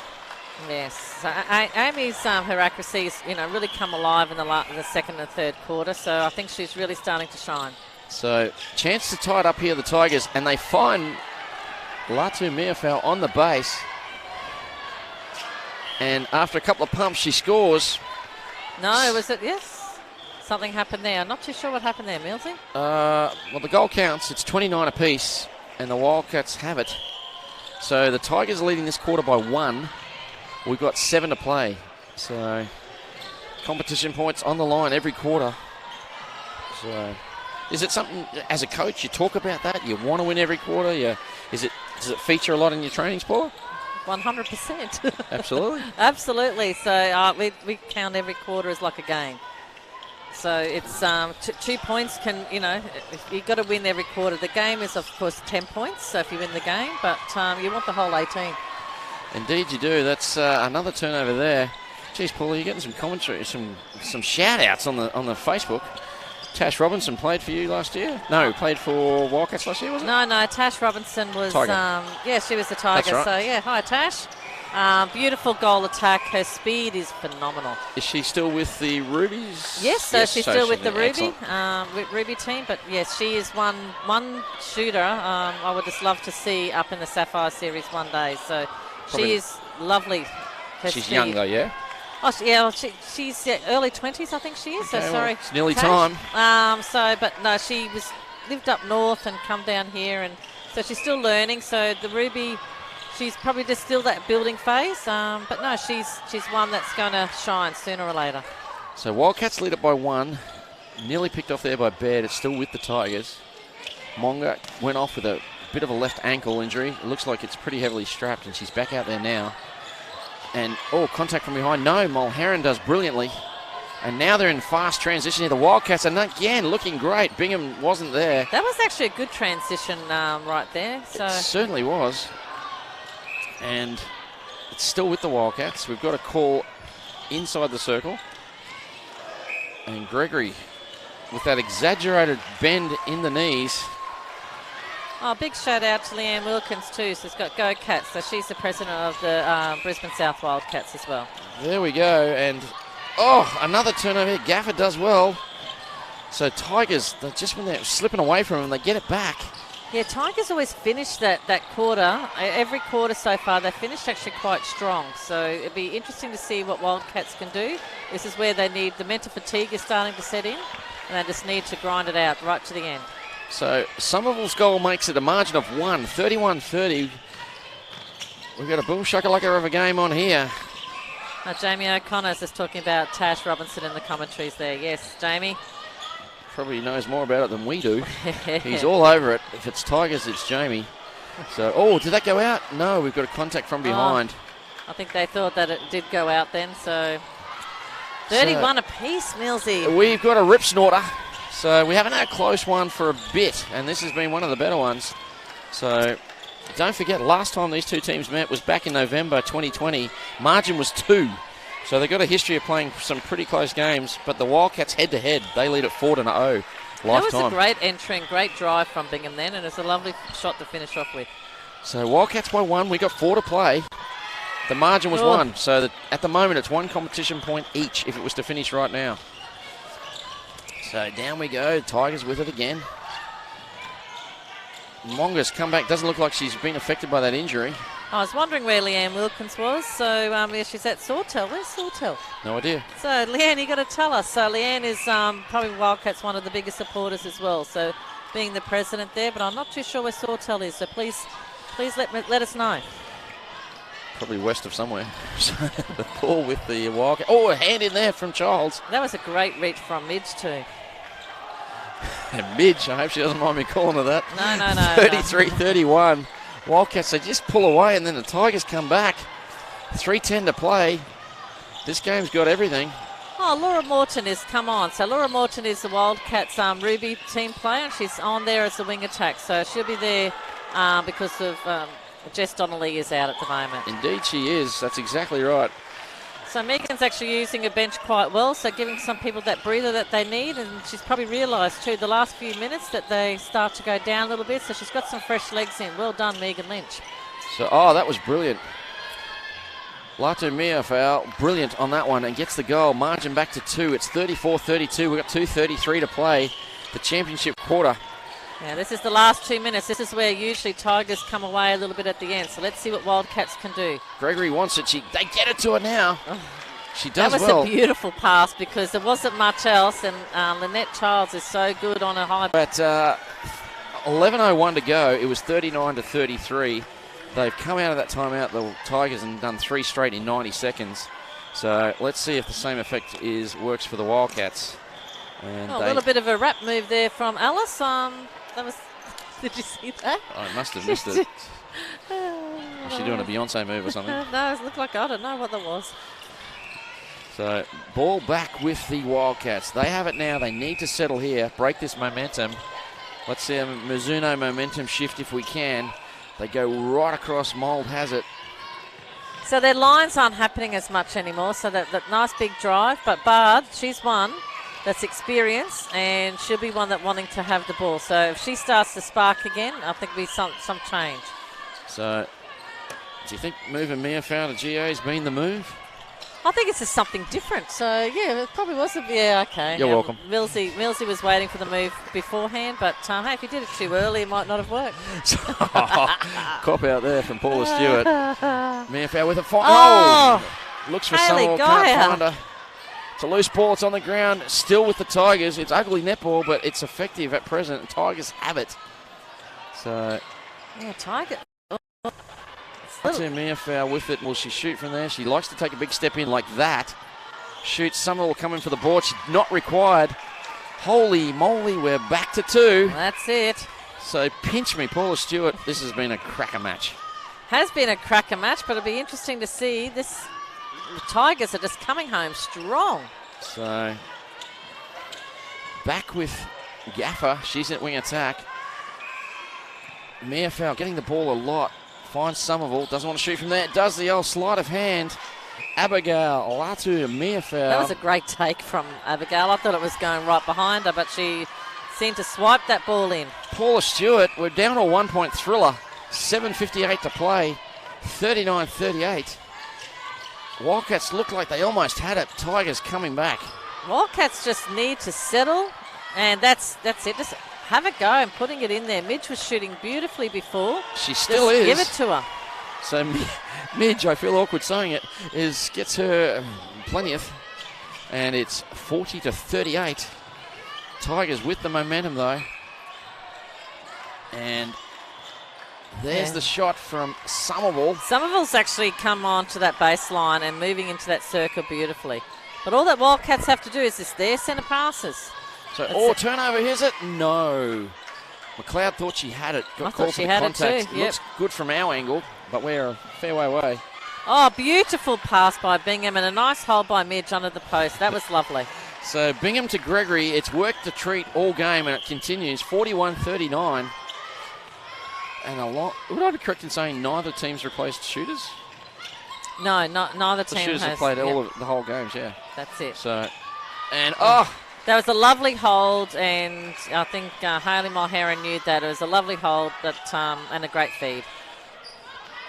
Yes, so Amy's her accuracy's really come alive in the second and third quarter. So I think she's really starting to shine. So chance to tie it up here, the Tigers, and they find Latu Miafau on the base. And after a couple of pumps, she scores. No, was it? Yes. Something happened there. I'm not too sure what happened there, Millsy. Well, the goal counts. It's 29 apiece, and the Wildcats have it. So the Tigers are leading this quarter by 1. We've got 7 to play. So competition points on the line every quarter. So is it something, as a coach, you talk about that? You want to win every quarter? Does it feature a lot in your trainings, Paul? 100%. Absolutely. Absolutely. So we count every quarter as like a game. So it's 2 points can, you've got to win every quarter. The game is, of course, 10 points, so if you win the game, but you want the whole 18. Indeed you do. That's another turnover there. Geez, Paul, you're getting some commentary, some shout-outs on the Facebook. Tash Robinson played for you last year? No, played for Wildcats last year, wasn't it? No, Tash Robinson was, Tiger. she was the Tiger. That's right. So, yeah, hi, Tash. Beautiful goal attack. Her speed is phenomenal. Is she still with the Rubies? Yes, she's still with the Ruby team. But yes, she is one shooter I would just love to see up in the Sapphire series one day. So probably she is lovely. She's young though, yeah? Oh, she's early 20s, I think she is. Okay, so sorry, it's nearly Tash. time. But no, she lived up north and come down here, and so she's still learning. So the Ruby. She's probably just still that building phase, but no, she's one that's going to shine sooner or later. So Wildcats lead it by 1. Nearly picked off there by Baird. It's still with the Tigers. Monga went off with a bit of a left ankle injury. It looks like it's pretty heavily strapped, and she's back out there now. And, contact from behind. No, Mulherron does brilliantly. And now they're in fast transition here. The Wildcats are again looking great. Bingham wasn't there. That was actually a good transition right there. So it certainly was. And it's still with the Wildcats. We've got a call inside the circle. And Gregory, with that exaggerated bend in the knees. Oh, big shout out to Leanne Wilkins too. So she's got Go Cats. So she's the president of the Brisbane South Wildcats as well. There we go. And another turnover here. Gaffer does well. So Tigers, just when they're slipping away from them, they get it back. Yeah, Tigers always finish that quarter. Every quarter so far, they finished actually quite strong. So it'd be interesting to see what Wildcats can do. This is where they need, the mental fatigue is starting to set in, and they just need to grind it out right to the end. So Somerville's goal makes it a margin of 1, 31-30. We've got a boom shakalaka of a game on here. Jamie O'Connor's just talking about Tash Robinson in the commentaries there. Yes, Jamie. Probably knows more about it than we do. He's all over it. If it's Tigers, it's Jamie. So, did that go out? No, we've got a contact from behind. I think they thought that it did go out then, so 31 apiece, Millsy. We've got a rip snorter. So we haven't had a close one for a bit, and this has been one of the better ones. So don't forget, last time these two teams met was back in November 2020. Margin was 2. So they've got a history of playing some pretty close games, but the Wildcats head-to-head, they lead at 4-0. Lifetime. That was a great entry and great drive from Bingham then, and it's a lovely shot to finish off with. So Wildcats by 1. We got 4 to play. The margin was 1, so at the moment it's 1 competition point each if it was to finish right now. So down we go. Tigers with it again. Monga's come back. Doesn't look like she's been affected by that injury. I was wondering where Leanne Wilkins was. So she's at Sawtell. Where's Sawtell? No idea. So Leanne, you got to tell us. So Leanne is probably Wildcats one of the biggest supporters as well. So being the president there, but I'm not too sure where Sawtell is. So please let us know. Probably west of somewhere. The ball with the Wildcats. A hand in there from Childs. That was a great reach from Midge too. And Midge, I hope she doesn't mind me calling her that. No. 33-31. Wildcats, they just pull away, and then the Tigers come back. 3:10 to play. This game's got everything. Laura Morton is come on. So Laura Morton is the Wildcats Ruby team player, and she's on there as the wing attack. So she'll be there because of Jess Donnelly is out at the moment. Indeed she is. That's exactly right. So Megan's actually using a bench quite well, so giving some people that breather that they need, and she's probably realised too the last few minutes that they start to go down a little bit, so she's got some fresh legs in. Well done, Megan Lynch. So, that was brilliant. Lato Mia foul, brilliant on that one, and gets the goal. Margin back to 2. It's 34-32. We've got 2:33 to play. The championship quarter. Yeah, this is the last 2 minutes. This is where usually Tigers come away a little bit at the end. So let's see what Wildcats can do. Gregory wants it. They get it to her now. She does well. That was a beautiful pass because there wasn't much else. And Lynette Childs is so good on a high. At 11:01 to go, it was 39-33. They've come out of that timeout, the Tigers, and done 3 straight in 90 seconds. So let's see if the same effect works for the Wildcats. And a little bit of a wrap move there from Alice. Did you see that? I must have missed it. Was she doing a Beyonce move or something? No, it looked like, I don't know what that was. So, ball back with the Wildcats. They have it now. They need to settle here, break this momentum. Let's see a Mizuno momentum shift if we can. They go right across. Mould has it. So their lines aren't happening as much anymore. So that nice big drive. But Bard, she's one that's experienced, and she'll be one that wanting to have the ball. So if she starts to spark again, I think there'll be some change. So, do you think moving Mia found a GA has been the move? I think it's just something different. So, yeah, it probably was okay. You're welcome. Millsy was waiting for the move beforehand, but hey, if you did it too early, it might not have worked. Cop out there from Paula Stewart. Mia found with a looks for someone, can't find her. It's a loose ball. It's on the ground. Still with the Tigers. It's ugly netball, but it's effective at present. Tigers have it. So, yeah, Tiger. Mia foul with it. Will she shoot from there? She likes to take a big step in like that. Shoots. Someone will come in for the board. She's not required. Holy moly, we're back to 2. That's it. So pinch me, Paula Stewart. This has been a cracker match. Has been a cracker match, but it'll be interesting to see. The Tigers are just coming home strong. So back with Gaffer. She's at wing attack. Mia Fowl getting the ball a lot. Finds Somerville. Doesn't want to shoot from there. Does the old sleight of hand. Abigail Latu, Mia Fowl. That was a great take from Abigail. I thought it was going right behind her, but she seemed to swipe that ball in. Paula Stewart, we're down to a 1-point thriller. 7:58 to play. 39-38. Wildcats look like they almost had it. Tigers coming back. Wildcats just need to settle, and that's it. Just have a go and putting it in there. Midge was shooting beautifully before. She still just is. Give it to her. So Midge, I feel awkward saying it, gets her plenty. And it's 40-38. Tigers with the momentum though. And there's the shot from Somerville. Somerville's actually come on to that baseline and moving into that circle beautifully. But all that Wildcats have to do is just their centre passes. So, turnover, here's it? No. McLeod thought she had it. Got called for the contact. Too, yep. Looks good from our angle, but we're a fair way away. Oh, beautiful pass by Bingham and a nice hold by Midge under the post. That was lovely. So Bingham to Gregory. It's worked the treat all game, and it continues. 41-39. And a lot. Would I be correct in saying neither team's replaced shooters? No, neither team has. The shooters have played all of the whole games, yeah. That's it. So, and that was a lovely hold, and I think Hayley Mulheron knew that. It was a lovely hold and a great feed.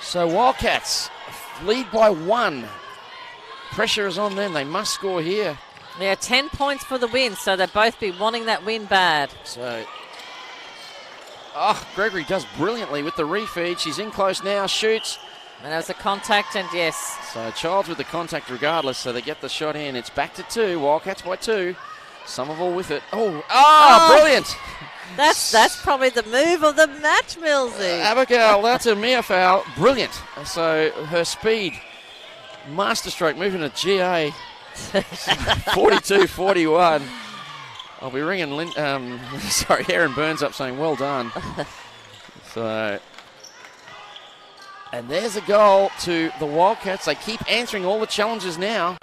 So Wildcats lead by 1. Pressure is on them. They must score here. Yeah, 10 points for the win, so they'll both be wanting that win bad. So, Gregory does brilliantly with the refeed. She's in close now, shoots. And there was a contact, and yes. So Childs with the contact regardless, so they get the shot in. It's back to 2. Wildcats by 2. Somerville with it. Brilliant. That's probably the move of the match, Millsy. Abigail, that's a Mia Fowl. Brilliant. So her speed, masterstroke, moving to GA. 42-41. I'll be ringing Aaron Burns up saying well done. So, and there's a goal to the Wildcats. They keep answering all the challenges now.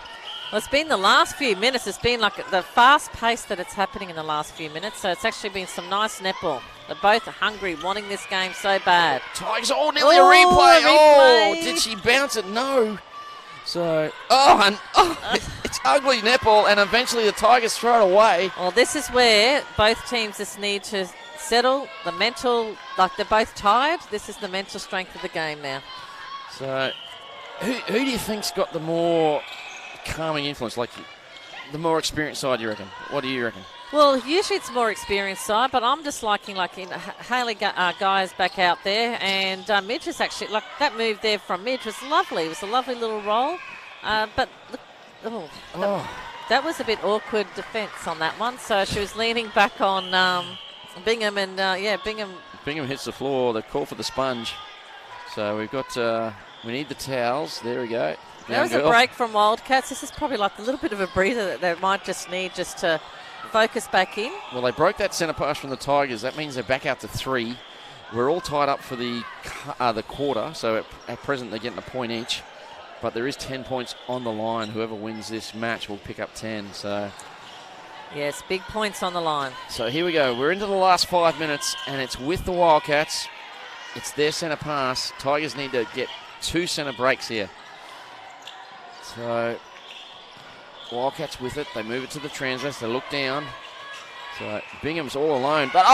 Well, it's been the last few minutes. It's been like the fast pace that it's happening in the last few minutes. So it's actually been some nice netball. They're both hungry, wanting this game so bad. Tigers, nearly a replay. Did she bounce it? No. So, it's ugly netball, and eventually the Tigers throw it away. Well, this is where both teams just need to settle the mental, like they're both tired. This is the mental strength of the game now. So, who do you think's got the more calming influence, like the more experienced side, you reckon? What do you reckon? Well, usually it's more experienced side, but I'm just liking Hayley Guy's back out there, and Midge is actually, like that move there from Midge was lovely. It was a lovely little roll, but look, that was a bit awkward defence on that one. So she was leaning back on Bingham, and Bingham. Bingham hits the floor. The call for the sponge. So we've got, we need the towels. There we go. There was a break from Wildcats. This is probably like a little bit of a breather that they might just need just to focus back in. Well, they broke that centre pass from the Tigers. That means they're back out to 3. We're all tied up for the quarter, so at present they're getting a point each. But there is 10 points on the line. Whoever wins this match will pick up 10. So, yes, big points on the line. So here we go. We're into the last 5 minutes, and it's with the Wildcats. It's their centre pass. Tigers need to get 2 centre breaks here. So Wildcats with it. They move it to the transverse. They look down. So Bingham's all alone. But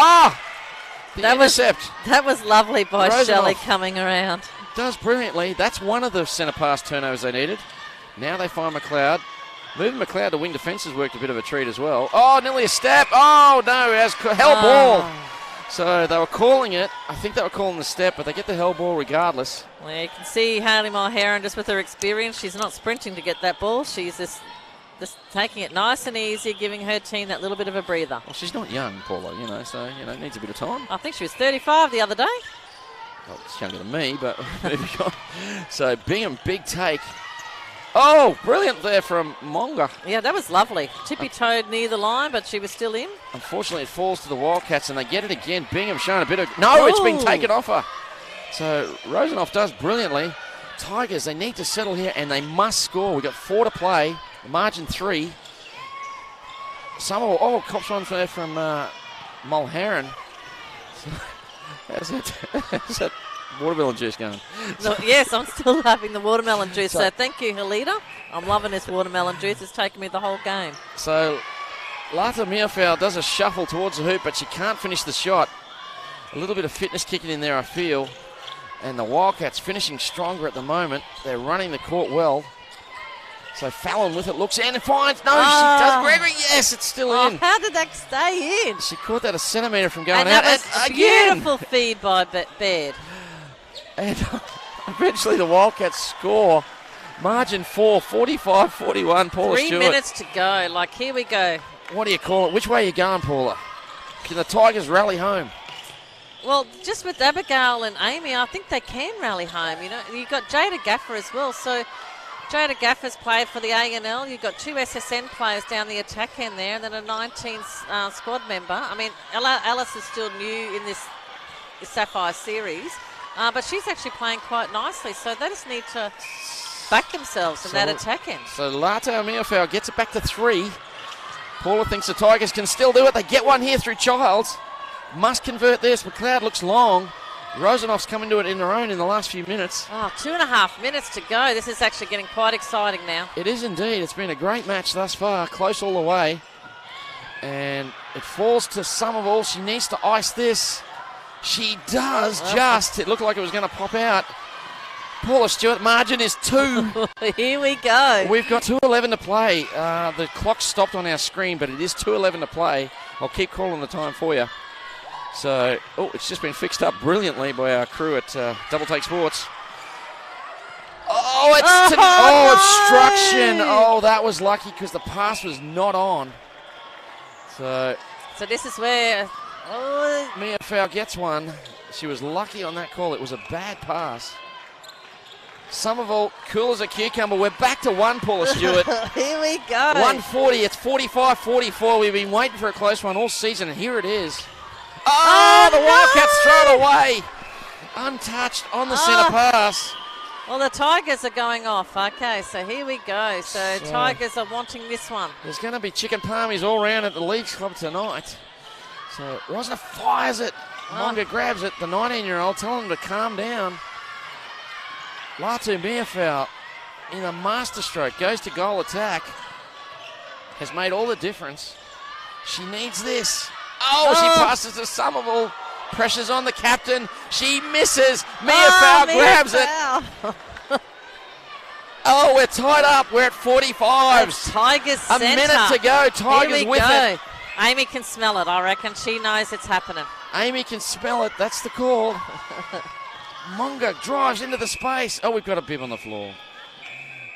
the intercept. That was lovely by Shelley coming around. Does brilliantly. That's one of the centre pass turnovers they needed. Now they find McLeod. Moving McLeod to wing defence has worked a bit of a treat as well. Oh, nearly a step. Oh, no. It has held ball. So they were calling it. I think they were calling the step, but they get the held ball regardless. Well, you can see Hayley Mulheron just with her experience. She's not sprinting to get that ball. She's just taking it nice and easy, giving her team that little bit of a breather. Well, she's not young, Paula, so, needs a bit of time. I think she was 35 the other day. Well, it's younger than me, but moving on. So Bingham, big take. Oh, brilliant there from Monga. Yeah, that was lovely. Tippy-toed near the line, but she was still in. Unfortunately, it falls to the Wildcats, and they get it again. Bingham showing a bit of... No, it's been taken off her. So Rosenoff does brilliantly. Tigers, they need to settle here, and they must score. We've got 4 to play. Margin 3. Summerall, cops one there from Mulherron. How's that watermelon juice going? So, yes, I'm still having the watermelon juice. So thank you, Helida. I'm loving this watermelon juice. It's taken me the whole game. So Lata Miafau does a shuffle towards the hoop, but she can't finish the shot. A little bit of fitness kicking in there, I feel. And the Wildcats finishing stronger at the moment. They're running the court well. So Fallon with it, looks in and finds. No, she does. Gregory, yes, it's still in. How did that stay in? She caught that a centimetre from going and out. That was a beautiful feed by Baird. And eventually the Wildcats score. Margin 4, 45-41, Paula 3 Stewart. minutes to go. Like, here we go. What do you call it? Which way are you going, Paula? Can the Tigers rally home? Well, just with Abigail and Amy, I think they can rally home. You know, you've got Jada Gaffer as well. So Jada Gaffer's played for the A&L. You've got 2 SSN players down the attack end there, and then a 19 squad member. I mean, Alice is still new in this Sapphire series, but she's actually playing quite nicely. So they just need to back themselves in that attack end. So Lata Miafau gets it back to 3. Paula thinks the Tigers can still do it. They get one here through Childs. Must convert this. McLeod looks long. Rosenoff's coming to it in her own in the last few minutes. 2.5 minutes to go. This is actually getting quite exciting now. It is indeed. It's been a great match thus far. Close all the way. And it falls to Somerville. She needs to ice this. She does just. It looked like it was going to pop out. Paula Stewart, margin is 2. Here we go. We've got 2:11 to play. The clock stopped on our screen, but it is 2:11 to play. I'll keep calling the time for you. So, it's just been fixed up brilliantly by our crew at Double Take Sports. Obstruction. Oh, that was lucky because the pass was not on. So this is where Miafau gets one. She was lucky on that call. It was a bad pass. Somerville, cool as a cucumber. We're back to 1, Paula Stewart. Here we go. 140. It's 45-44. We've been waiting for a close one all season, and here it is. The Wildcats throw it away. Untouched on the centre pass. Well, the Tigers are going off. Okay, so here we go. So Tigers are wanting this one. There's going to be chicken palmies all around at the Leagues Club tonight. So Rosner fires it. Monga grabs it. The 19-year-old telling him to calm down. Latu Miafau in a masterstroke goes to goal attack. Has made all the difference. She needs this. She passes to Somerville. Pressure's on the captain. She misses. Miafau grabs it. We're tied up. We're at 45. Tigers a minute to go. Tigers with it. Amy can smell it, I reckon. She knows it's happening. Amy can smell it. That's the call. Monga drives into the space. We've got a bib on the floor.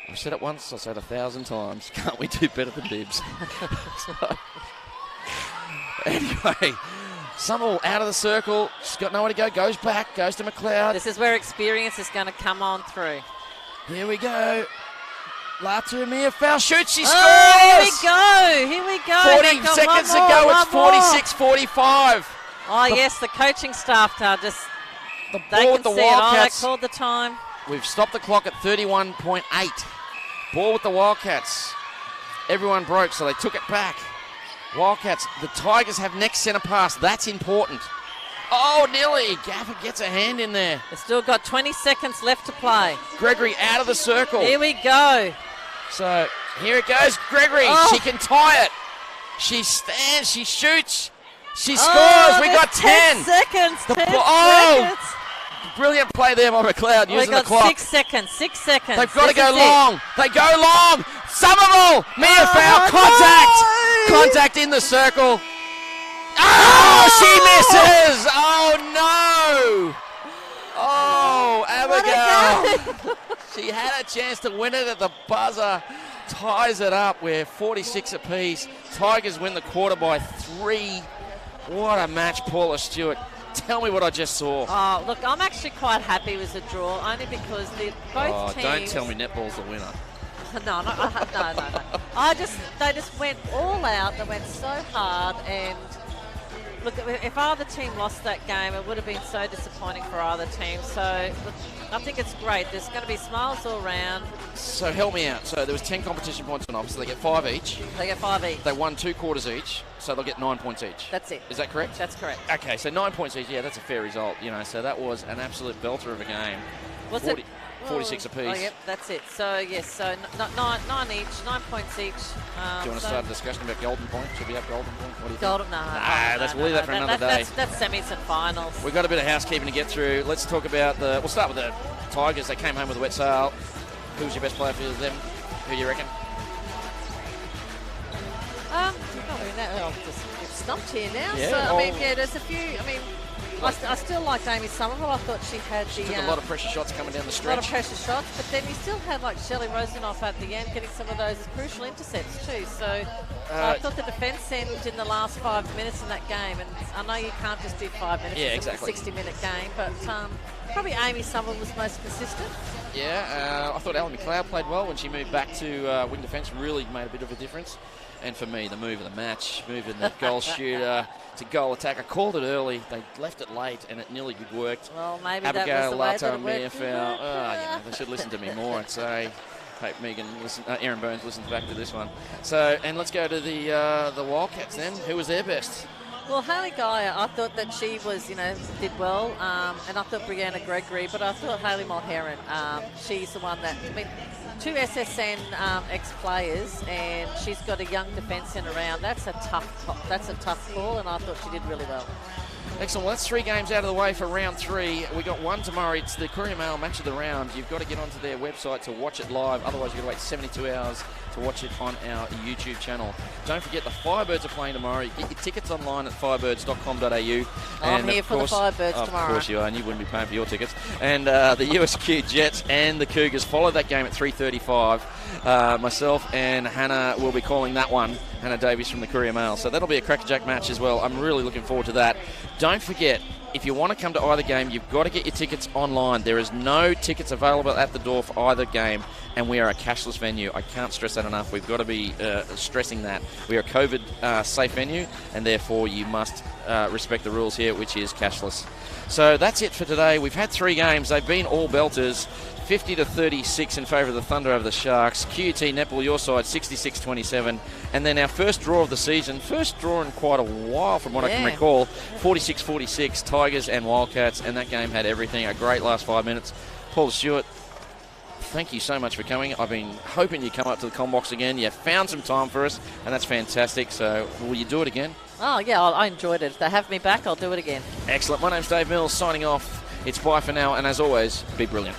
I've said it once. I've said 1,000 times. Can't we do better than bibs? Anyway, Summerall out of the circle. She's got nowhere to go. Goes back. Goes to McLeod. This is where experience is going to come on through. Here we go. Latu Miafau shoots. She scores. Here we go. 40 seconds to go. It's 46-45. Yes, the coaching staff just... The ball with the Wildcats. They called the time. We've stopped the clock at 31.8. Ball with the Wildcats. Everyone broke, so they took it back. Wildcats, the Tigers have next centre pass. That's important. Nearly. Gaffer gets a hand in there. They've still got 20 seconds left to play. Gregory out of the circle. Here we go. So here it goes. Gregory, she can tie it. She stands, she shoots. She scores. We got 10 seconds. 10 seconds. Brilliant play there by McLeod using the clock. 6 seconds. 6 seconds. They've got to go long. They go long. Somerville. Miafau. Contact. Contact in the circle. She misses. No. Abigail. She had a chance to win it at the buzzer. Ties it up. We're 46 apiece. Tigers win the quarter by 3. What a match, Paula Stewart. Tell me what I just saw. Look, I'm actually quite happy with the draw, only because both teams... Don't tell me netball's the winner. No. They just went all out. They went so hard, and look, if either team lost that game, it would have been so disappointing for either team. So look, I think it's great. There's going to be smiles all round. So help me out. So there was 10 competition points on offer, so they get 5 each. They get 5 each. They won 2 quarters each, so they'll get 9 points each. That's it. Is that correct? That's correct. Okay, so 9 points each. Yeah, that's a fair result. So that was an absolute belter of a game. What's 40, it? 46 apiece. Oh, yep, that's it. So, yes, so 9 each, 9 points each. Do you want to start a discussion about golden point? Should we have golden point? What do you think? Golden, We'll leave that for another day. That's semis and finals. We've got a bit of housekeeping to get through. Let's talk about we'll start with the Tigers. They came home with a wet sail. Who's your best player for them? Who do you reckon? I'm just stumped here now. Yeah, so, there's a few. I still liked Amy Somerville. I thought she had She took a lot of pressure shots coming down the a stretch. lot of pressure shots, but then you still had like Shelley Rosenoff at the end getting some of those crucial intercepts too. So I thought the defence ended in the last 5 minutes in that game, and I know you can't just do 5 minutes. Yeah, it's exactly. a 60-minute game, but probably Amy Somerville was most consistent. Yeah, I thought Ellen McLeod played well when she moved back to wing defence. Really made a bit of a difference. And for me, the move of the match, moving the goal shooter to goal attack. I called it early. They left it late, and it nearly worked. Well, maybe Abigail that was the way that it worked. They should listen to me more and say, hope Aaron Burns listens back to this one. So, and let's go to the Wildcats then. Who was their best? Well, Hayley Geyer, I thought that she was, did well, and I thought Brianna Gregory, but I thought Hayley Mulheron, she's the one that, 2 SSN ex-players, and she's got a young defence in around. That's a tough call, and I thought she did really well. Excellent. Well, that's 3 games out of the way for round 3. We got one tomorrow. It's the Courier Mail match of the round. You've got to get onto their website to watch it live. Otherwise, you've got to wait 72 hours to watch it on our YouTube channel. Don't forget the Firebirds are playing tomorrow. You get your tickets online at firebirds.com.au. I'm here for the Firebirds tomorrow. Of course you are, and you wouldn't be paying for your tickets. And the USQ Jets and the Cougars follow that game at 3:35. Myself and Hannah will be calling that one. Hannah Davies from the Courier Mail. So that'll be a crackerjack match as well. I'm really looking forward to that. Don't forget, if you want to come to either game, you've got to get your tickets online. There is no tickets available at the door for either game, and we are a cashless venue. I can't stress that enough. We've got to be stressing that. We are a COVID-safe venue, and therefore you must respect the rules here, which is cashless. So that's it for today. We've had 3 games. They've been all belters. 50-36 in favour of the Thunder over the Sharks. QUT Netball, your side, 66-27. And then our first draw of the season, first draw in quite a while from what I can recall, 46-46, Tigers and Wildcats. And that game had everything. A great last 5 minutes. Paul Stewart, thank you so much for coming. I've been hoping you'd come up to the Combox again. You found some time for us, and that's fantastic. So will you do it again? Oh, yeah, I enjoyed it. If they have me back, I'll do it again. Excellent. My name's Dave Mills, signing off. It's bye for now, and as always, be brilliant.